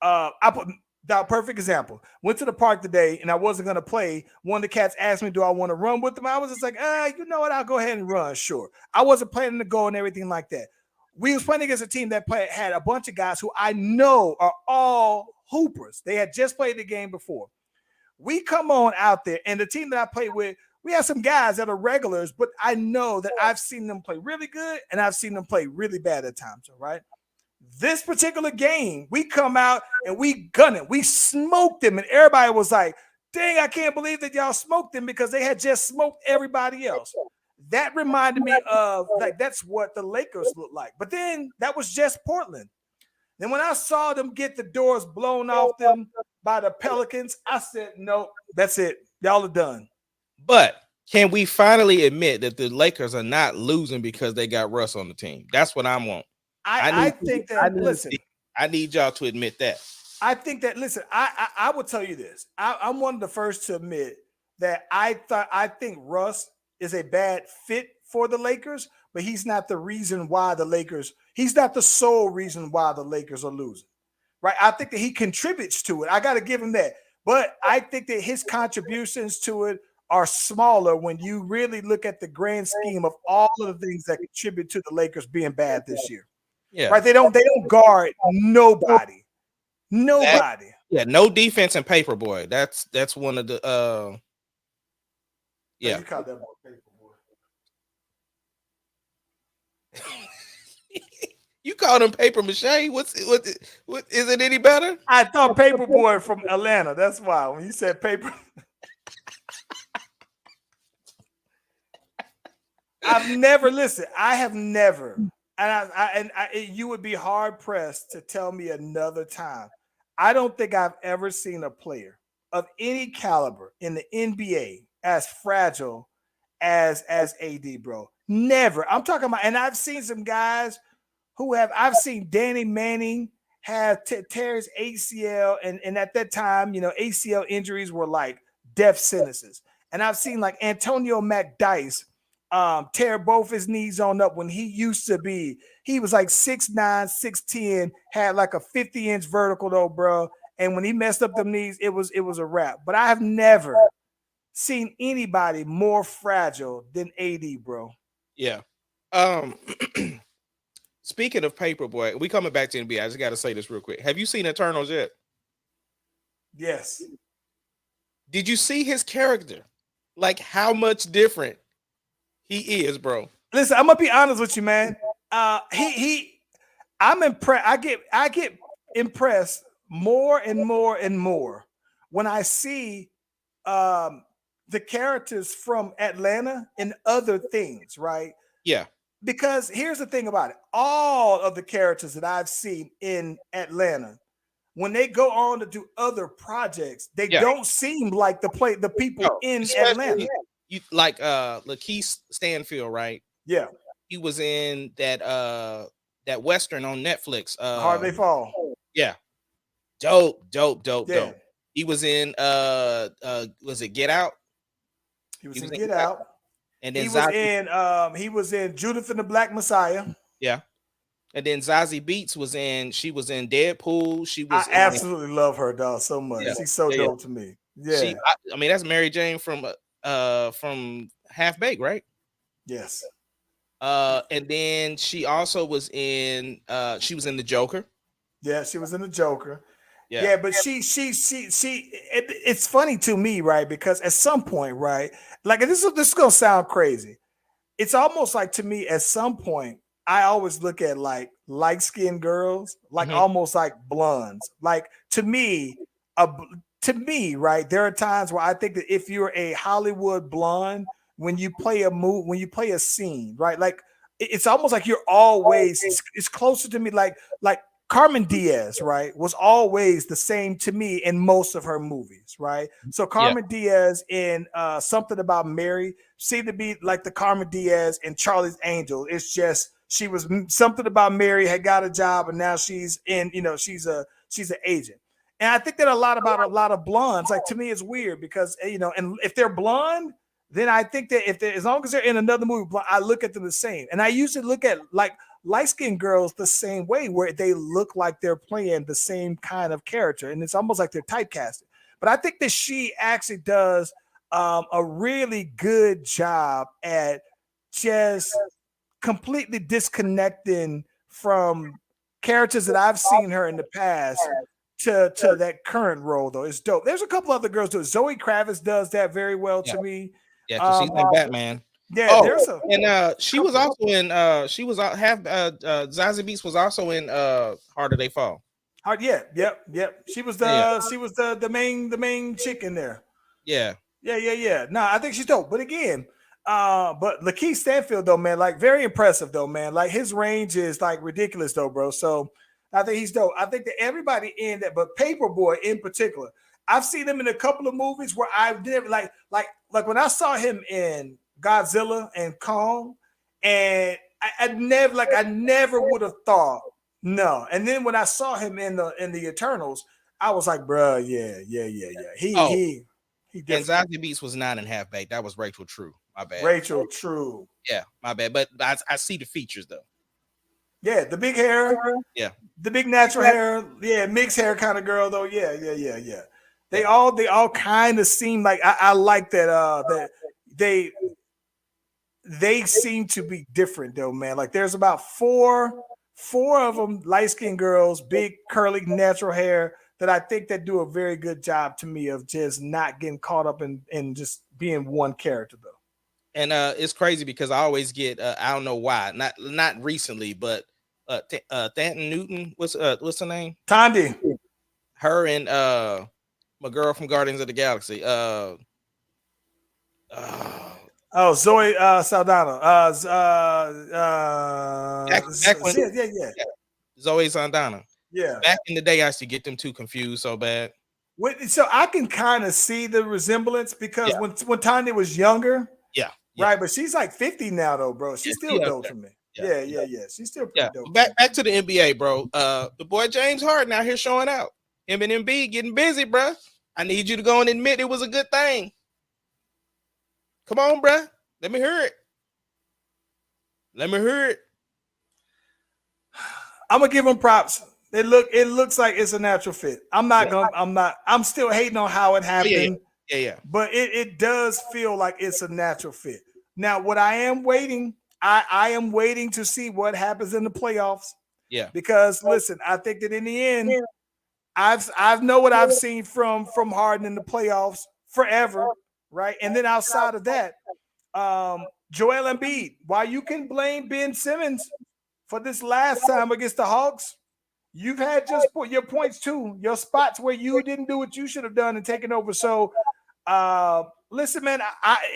I put the perfect example. Went to the park today, and I wasn't going to play. One of the cats asked me, do I want to run with them? I was just like, you know what? I'll go ahead and run, sure. I wasn't planning to go and everything like that. We was playing against a team that had a bunch of guys who I know are all hoopers. They had just played the game before. We come on out there, and the team that I played with, we have some guys that are regulars, but I know that I've seen them play really good, and I've seen them play really bad at times, all right? This particular game, we come out, and we gun it. We smoked them, and everybody was like, dang, I can't believe that y'all smoked them because they had just smoked everybody else. that reminded me of like that's what the Lakers look like. But then that was just Portland. Then when I saw them get the doors blown off them by the Pelicans, I said, nope, that's it. Y'all are done. But can we finally admit that the Lakers are not losing because they got Russ on the team? That's what I want. I think that, listen. I need y'all to admit that. I think that, listen, I will tell you this. I'm one of the first to admit that I think Russ is a bad fit for the Lakers, but he's not the reason why he's not the sole reason why the Lakers are losing, right? I think that he contributes to it. I got to give him that. But I think that his contributions to it are smaller when you really look at the grand scheme of all of the things that contribute to the Lakers being bad this year. Yeah. Right? They don't guard nobody. Nobody. No defense and Paperboy. That's one of the yeah. You call that boy Paperboy. You called him Paper Mache. What is it any better? I thought Paperboy from Atlanta. That's why when you said paper. I have never, and you would be hard pressed to tell me another time. I don't think I've ever seen a player of any caliber in the NBA as fragile as AD, bro. Never. I'm talking about, and I've seen some guys I've seen Danny Manning have tear his ACL, and at that time, ACL injuries were like death sentences. And I've seen like Antonio McDyess tear both his knees on up when he was like 6'9", 6'10", had like a 50-inch vertical though, bro. And when he messed up them knees, it was a wrap. But I have never seen anybody more fragile than AD, bro. Yeah. Speaking of Paperboy, we coming back to NBA. I just got to say this real quick. Have you seen Eternals yet? Yes. Did you see his character? Like how much different he is, bro. Listen, I'm gonna be honest with you, man. I'm impressed. I get impressed more and more and more when I see the characters from Atlanta and other things, right? Yeah. Because here's the thing about it. All of the characters that I've seen in Atlanta, when they go on to do other projects, they don't seem like the people in Atlanta. You like Lakeith Stanfield, right? Yeah. He was in that Western on Netflix. Hard They Fall. Yeah. Dope. Yeah. He was in was it Get Out? He was in Get Out. And then he was in Judith and the Black Messiah. Yeah. And then Zazie Beetz was in Deadpool. I absolutely love her, dog, so much. Yeah. She's so dope to me. Yeah. I mean, that's Mary Jane from Half Baked, right? Yes. And then she also was in she was in The Joker. Yeah, she was in The Joker. Yeah, but she it's funny to me, right? Because at some point, right? Like this is gonna sound crazy. It's almost like to me, at some point, I always look at like light-skinned girls, like almost like blondes. Like to me, right? There are times where I think that if you're a Hollywood blonde, when you play a scene, right? Like it's almost like you're always it's closer to me, like Carmen Diaz, right, was always the same to me in most of her movies, right? So Carmen Diaz in Something About Mary seemed to be like the Carmen Diaz in Charlie's Angels. It's just she was Something About Mary, had got a job, and now she's in, she's an agent. And I think that a lot of blondes, like to me, it's weird because and if they're blonde, then I think that as long as they're in another movie, I look at them the same. And I usually look at like light-skinned girls the same way, where they look like they're playing the same kind of character, and it's almost like they're typecasted. But I think that she actually does a really good job at just completely disconnecting from characters that I've seen her in the past to that current role, though. It's dope. There's a couple other girls too. Zoe Kravitz does that very well to me. Yeah, because she's in Batman. Yeah, she was also in Zazie Beetz was also in Harder They Fall. Yep. She was the main chick in there. Yeah. No, I think she's dope. But again, But Lakeith Stanfield, though, man, like very impressive, though, man. Like his range is like ridiculous, though, bro. So I think he's dope. I think that everybody in that, but Paperboy in particular, I've seen him in a couple of movies where I did like when I saw him in Godzilla and Kong, and I never would have thought no. And then when I saw him in the Eternals, I was like, bro, yeah. He And Zazie Beetz was 9.5 baked. That was Rachel True. My bad. Rachel True. Yeah, my bad. But I see the features though. Yeah, the big hair. Yeah. The big natural hair. Yeah, mixed hair kind of girl though. Yeah. They all kind of seem like I like that that they seem to be different though, man. Like there's about four of them light-skinned girls, big curly natural hair that I think that do a very good job to me of just not getting caught up in just being one character though. And it's crazy because I always get I don't know why, not recently, but Thantton Newton, what's her name? Tandy. Her and my girl from Guardians of the Galaxy. Zoe Saldana. Back when, yeah. Zoe Saldana. Yeah. Back in the day, I used to get them two confused so bad. So I can kind of see the resemblance because when Tanya was younger, right. But she's like 50 now, though, bro. She's still dope to me. Yeah. She's still pretty dope. Back to the NBA, bro. The boy James Harden out here showing out. Him and Embiid getting busy, bro. I need you to go and admit it was a good thing. Come on, bro. Let me hear it. I'm gonna give them props. It looks like it's a natural fit. I'm still hating on how it happened. Yeah. But it does feel like it's a natural fit. Now, what I am waiting, I am waiting to see what happens in the playoffs. Yeah. Because listen, I think that in the end, I've know what I've seen from Harden in the playoffs forever, right? And then outside of that, Joel Embiid, while you can blame Ben Simmons for this last time against the Hawks, you've had just put your points too, your spots where you didn't do what you should have done and taken over. So listen, man,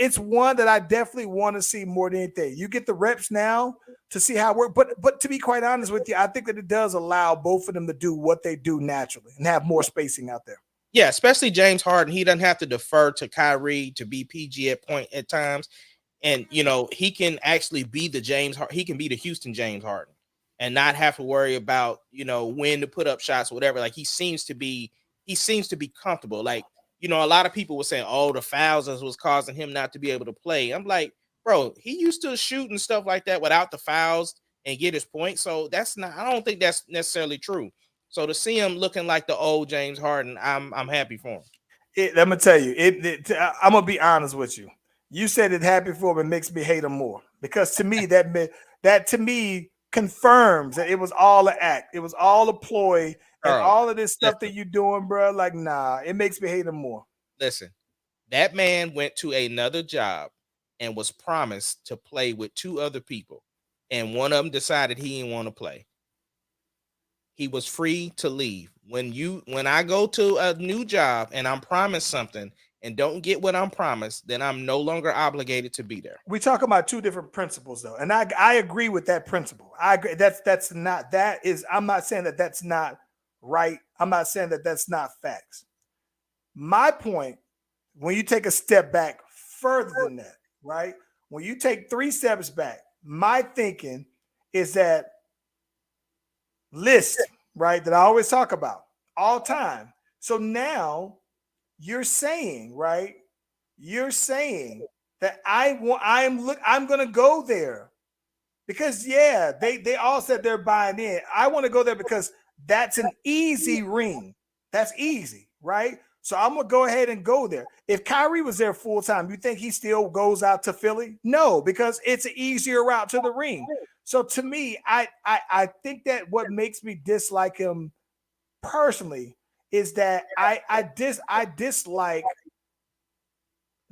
it's one that I definitely want to see more than anything. You get the reps now to see how it works. But to be quite honest with you, I think that it does allow both of them to do what they do naturally and have more spacing out there. Yeah, especially James Harden. He doesn't have to defer to Kyrie to be PG at times. And, he can actually be he can be the Houston James Harden and not have to worry about, when to put up shots or whatever. Like he seems to be comfortable. Like, a lot of people were saying, oh, the fouls was causing him not to be able to play. I'm like, bro, he used to shoot and stuff like that without the fouls and get his point. So I don't think that's necessarily true. So to see him looking like the old James Harden, I'm happy for him. Let me tell you, I'm gonna be honest with you. You said it happy for him, it makes me hate him more because to me that to me confirms that it was all an act, it was all a ploy, and all of this stuff that you're doing, bro. Like, nah, it makes me hate him more. Listen, that man went to another job and was promised to play with two other people, and one of them decided he didn't want to play. He was free to leave. When I go to a new job and I'm promised something and don't get what I'm promised, then I'm no longer obligated to be there. We talk about two different principles though. And I agree with that principle. I agree. I'm not saying that that's not right. I'm not saying that that's not facts. My point, when you take a step back further than that, right? When you take 3 steps back, my thinking is that list, right, that I always talk about all time. So now you're saying, right? You're saying that I'm going to go there because they all said they're buying in. I want to go there because that's an easy ring. That's easy, right? So I'm going to go ahead and go there. If Kyrie was there full time, you think he still goes out to Philly? No, because it's an easier route to the ring. So to me, I think that what makes me dislike him personally is that I dislike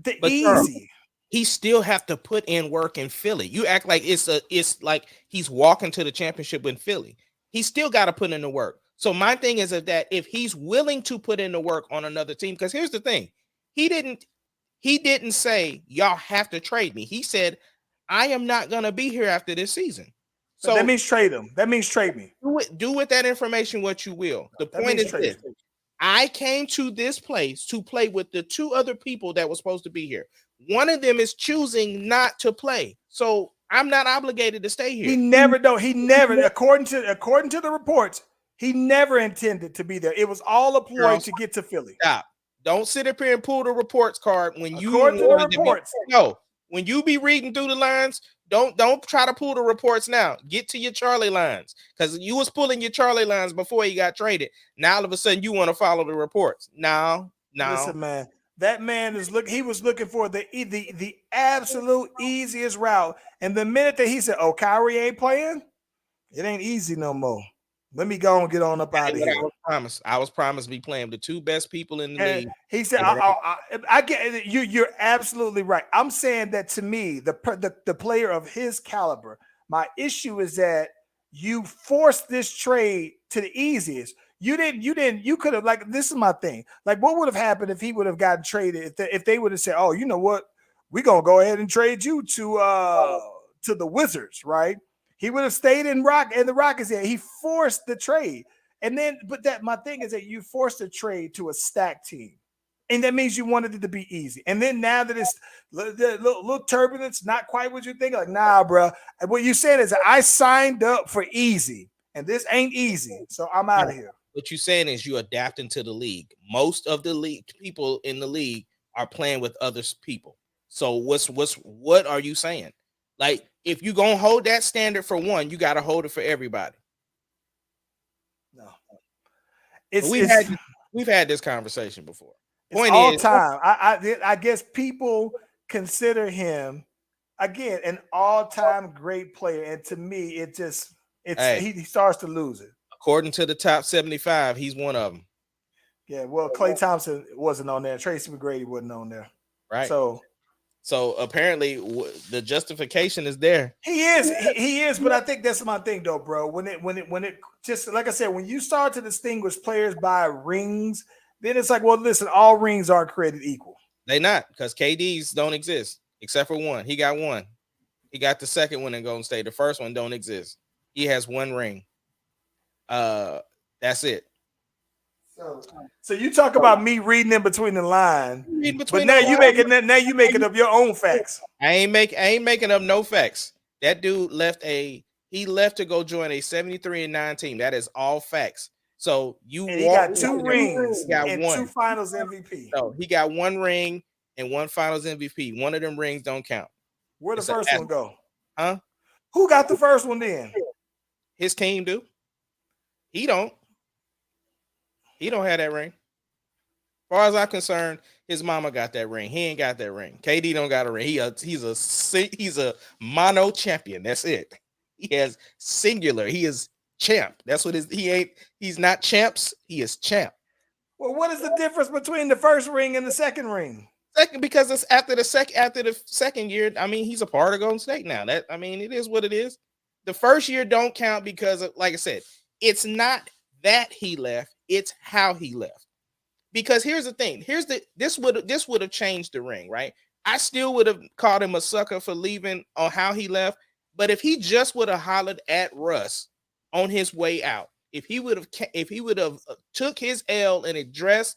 the easy. He still have to put in work in Philly. You act like it's like he's walking to the championship in Philly. He still got to put in the work. So my thing is that if he's willing to put in the work on another team, because here's the thing, he He didn't say y'all have to trade me. He said, I am not gonna be here after this season. So that means trade him. That means trade me. Do with that information what you will. The point is this. I came to this place to play with the two other people that were supposed to be here. One of them is choosing not to play. So I'm not obligated to stay here. He never, according to the reports, he never intended to be there. It was all a ploy to get to Philly. Stop. Don't sit up here and pull the reports card when you according to the reports. No, when you be reading through the lines, don't try to pull the reports now. Get to your Charlie lines, because you was pulling your Charlie lines before he got traded. Now all of a sudden you want to follow the reports. No. Listen, man, that man is he was looking for the absolute easiest route. And the minute that he said, "Oh, Kyrie ain't playing," it ain't easy no more. Let me go and get on up out of here. I was promised to be playing the two best people in the league. He said, "I get it. You're absolutely right." I'm saying that to me, the player of his caliber. My issue is that you forced this trade to the easiest. You could have, like, this is my thing. Like, what would have happened if he would have gotten traded? If they would have said, "Oh, you know what? We're gonna go ahead and trade you to the Wizards," right? He would have stayed in the Rockets. There, he forced the trade, and then, but my thing is that you forced a trade to a stacked team, and that means you wanted it to be easy. And then now that it's the little turbulence, not quite what you think. Like, nah, bro. What you said is, I signed up for easy, and this ain't easy, so I'm out of here. What you're saying is you adapting to the league. Most of the league people in the league are playing with other people. So what are you saying? Like, if you're gonna hold that standard for one, you got to hold it for everybody. No, we've had this conversation before. Point all is, time. I guess people consider him again an all-time great player, and to me, he starts to lose it. According to the top 75, he's one of them. Yeah, well, Klay Thompson wasn't on there. Tracy McGrady wasn't on there. Right. So apparently the justification is there. He is, but I think that's my thing though, bro. When it just, like I said, when you start to distinguish players by rings, then it's like, well, listen, all rings aren't created equal. They not, because KDs don't exist except for one. He got one. He got the second one in Golden State. The first one don't exist. He has one ring. That's it. So you talk about me reading in between the line, but now you making up your own facts. I ain't making up no facts. That dude left to go join a 73-9 team. That is all facts. So he got 2 rings and 2 Finals MVP. So he got 1 ring and 1 Finals MVP. One of them rings don't count. Where'd the first one go? Huh? Who got the first one then? His team do. He don't. He don't have that ring. As far as I'm concerned, his mama got that ring. He ain't got that ring. KD don't got a ring. He's a mono champion. That's it. He has singular. He is champ. That's what he's not champs. He is champ. Well, what is the difference between the first ring and the second ring? Second, because it's after the second year. I mean, he's a part of Golden State now. It is what it is. The first year don't count because, like I said, it's not that he left. It's how he left. Because here's the thing. This would have changed the ring, right? I still would have called him a sucker for leaving on how he left. But if he just would have hollered at Russ on his way out, if he would have took his L and addressed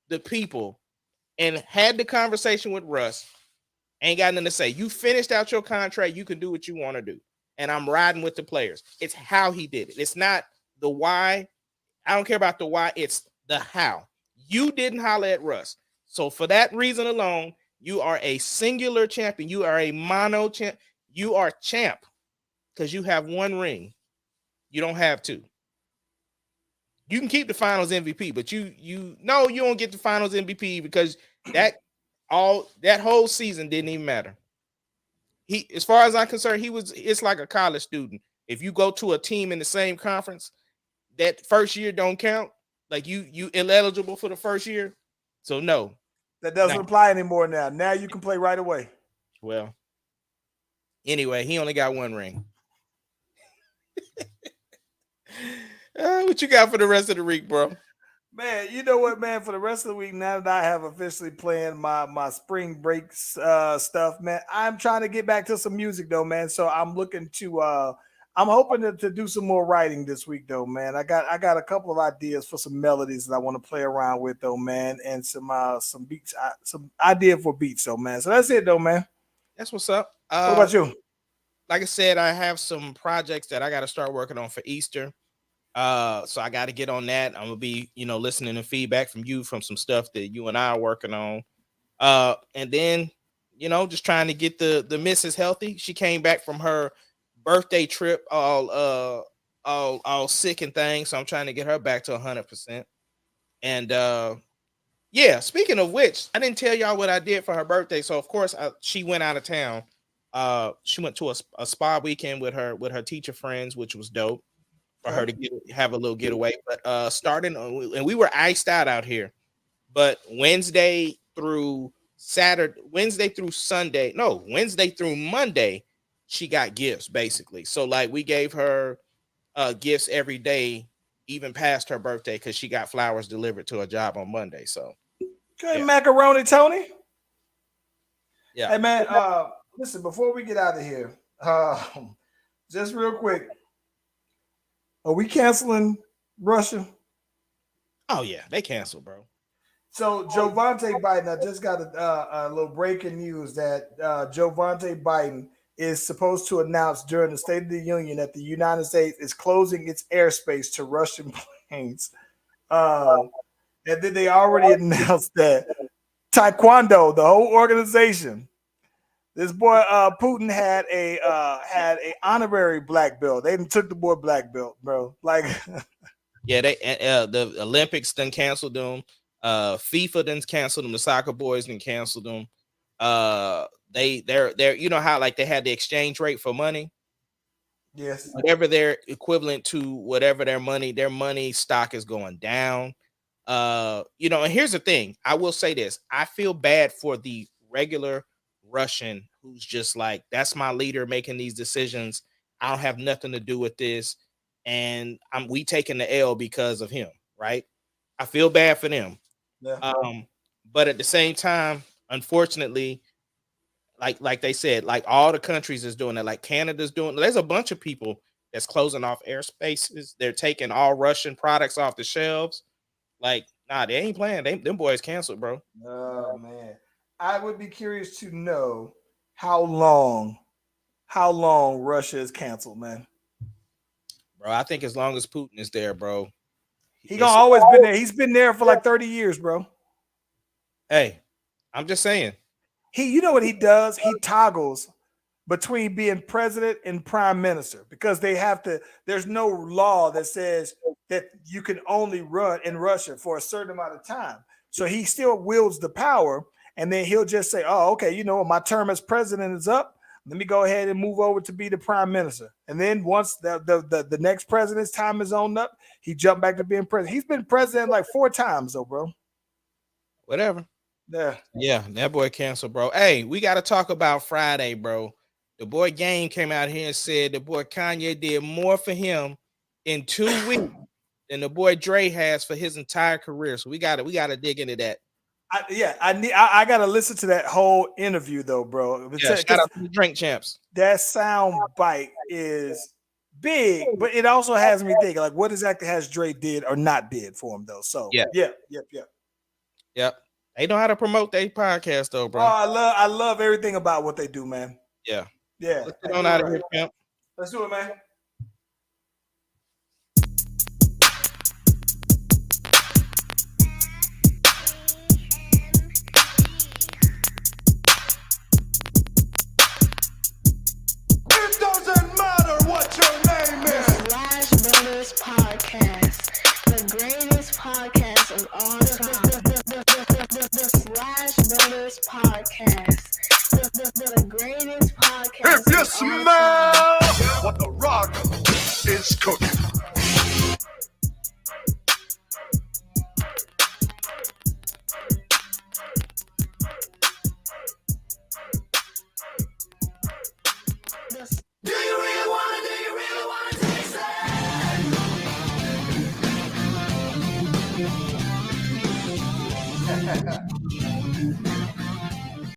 the people and had the conversation with Russ, ain't got nothing to say. You finished out your contract. You can do what you want to do. And I'm riding with the players. It's how he did it. It's not the why. I don't care about the why. It's the how. You didn't holler at Russ. So for that reason alone, you are a singular champion. You are a mono champ. You are champ because you have 1 ring. You don't have 2. You can keep the Finals MVP, but you don't get the Finals MVP because that whole season didn't even matter. As far as I'm concerned, it's like a college student. If you go to a team in the same conference, that first year don't count. Like you ineligible for the first year. So no. That doesn't apply anymore now. Now you can play right away. Well, anyway, he only got 1 ring. What you got for the rest of the week, bro? Man, you know what, man? For the rest of the week, now that I have officially planned my spring break stuff, man, I'm trying to get back to some music though, man. So I'm looking to I'm hoping to do some more writing this week though, man. I got a couple of ideas for some melodies that I want to play around with though, man, and some beats, some idea for beats though, man. So that's it though, man. That's what's up. What about you? Like I said, I have some projects that I got to start working on for Easter. So I got to get on that. I'm gonna be, listening to feedback from you from some stuff that you and I are working on. And then, just trying to get the missus healthy. She came back from her birthday trip all sick and things. So I'm trying to get her back to 100%. And yeah, speaking of which, I didn't tell y'all what I did for her birthday. So of course she went out of town. She went to a spa weekend with her teacher friends, which was dope. For her to have a little getaway, but starting and we were iced out here, but Wednesday through Monday, she got gifts basically. So like we gave her gifts every day, even past her birthday, because she got flowers delivered to her job on Monday. So good, yeah. Macaroni Tony. Yeah. Hey man, listen, before we get out of here, just real quick. Are we canceling Russia? Oh yeah, they canceled, bro. So Jovante Biden, I just got a little breaking news that Jovante Biden is supposed to announce during the State of the Union that the United States is closing its airspace to Russian planes. And then they already announced that Taekwondo, the whole organization, this boy Putin had a honorary black belt. They took the boy black belt, bro. Like, yeah, they the Olympics done canceled them. FIFA done canceled them. The soccer boys done canceled them. They're you know how like they had the exchange rate for money. Yes, whatever they're equivalent to, whatever their money stock is going down. And here's the thing. I will say this. I feel bad for the regular Russian who's just like, that's my leader making these decisions. I don't have nothing to do with this, and we taking the L because of him, right? I feel bad for them. Yeah. But at the same time, unfortunately, like they said, like all the countries is doing it, like Canada's doing it. There's a bunch of people that's closing off airspaces. They're taking all Russian products off the shelves. Like, nah, they ain't playing. Them boys canceled, bro. Oh man. I would be curious to know how long Russia is canceled, man. Bro, I think as long as Putin is there, bro. He gonna always been there. He's been there for like 30 years, bro. Hey, I'm just saying. You know what he does? He toggles between being president and prime minister because they have to. There's no law that says that you can only run in Russia for a certain amount of time. So he still wields the power. And then he'll just say, oh, okay, my term as president is up. Let me go ahead and move over to be the prime minister. And then once the next president's time is on up, he jumped back to being president. He's been president like 4 times, though, bro. Whatever. Yeah, that boy canceled, bro. Hey, we got to talk about Friday, bro. The boy Game came out here and said the boy Kanye did more for him in 2 weeks than the boy Dre has for his entire career. So we gotta dig into that. I gotta listen to that whole interview though, bro. Yeah, shout out to the Drink Champs. That sound bite is big, but it also has me thinking, like, what exactly has Dre did or not did for him though? So yeah. Yep. They know how to promote their podcast though, bro. Oh, I love everything about what they do, man. Yeah. Let's get on out of here, champ. Let's do it, man. Podcast, the greatest podcast of all time. The Slash Brothers Podcast, the greatest podcast. If you smell what the rock is cooking.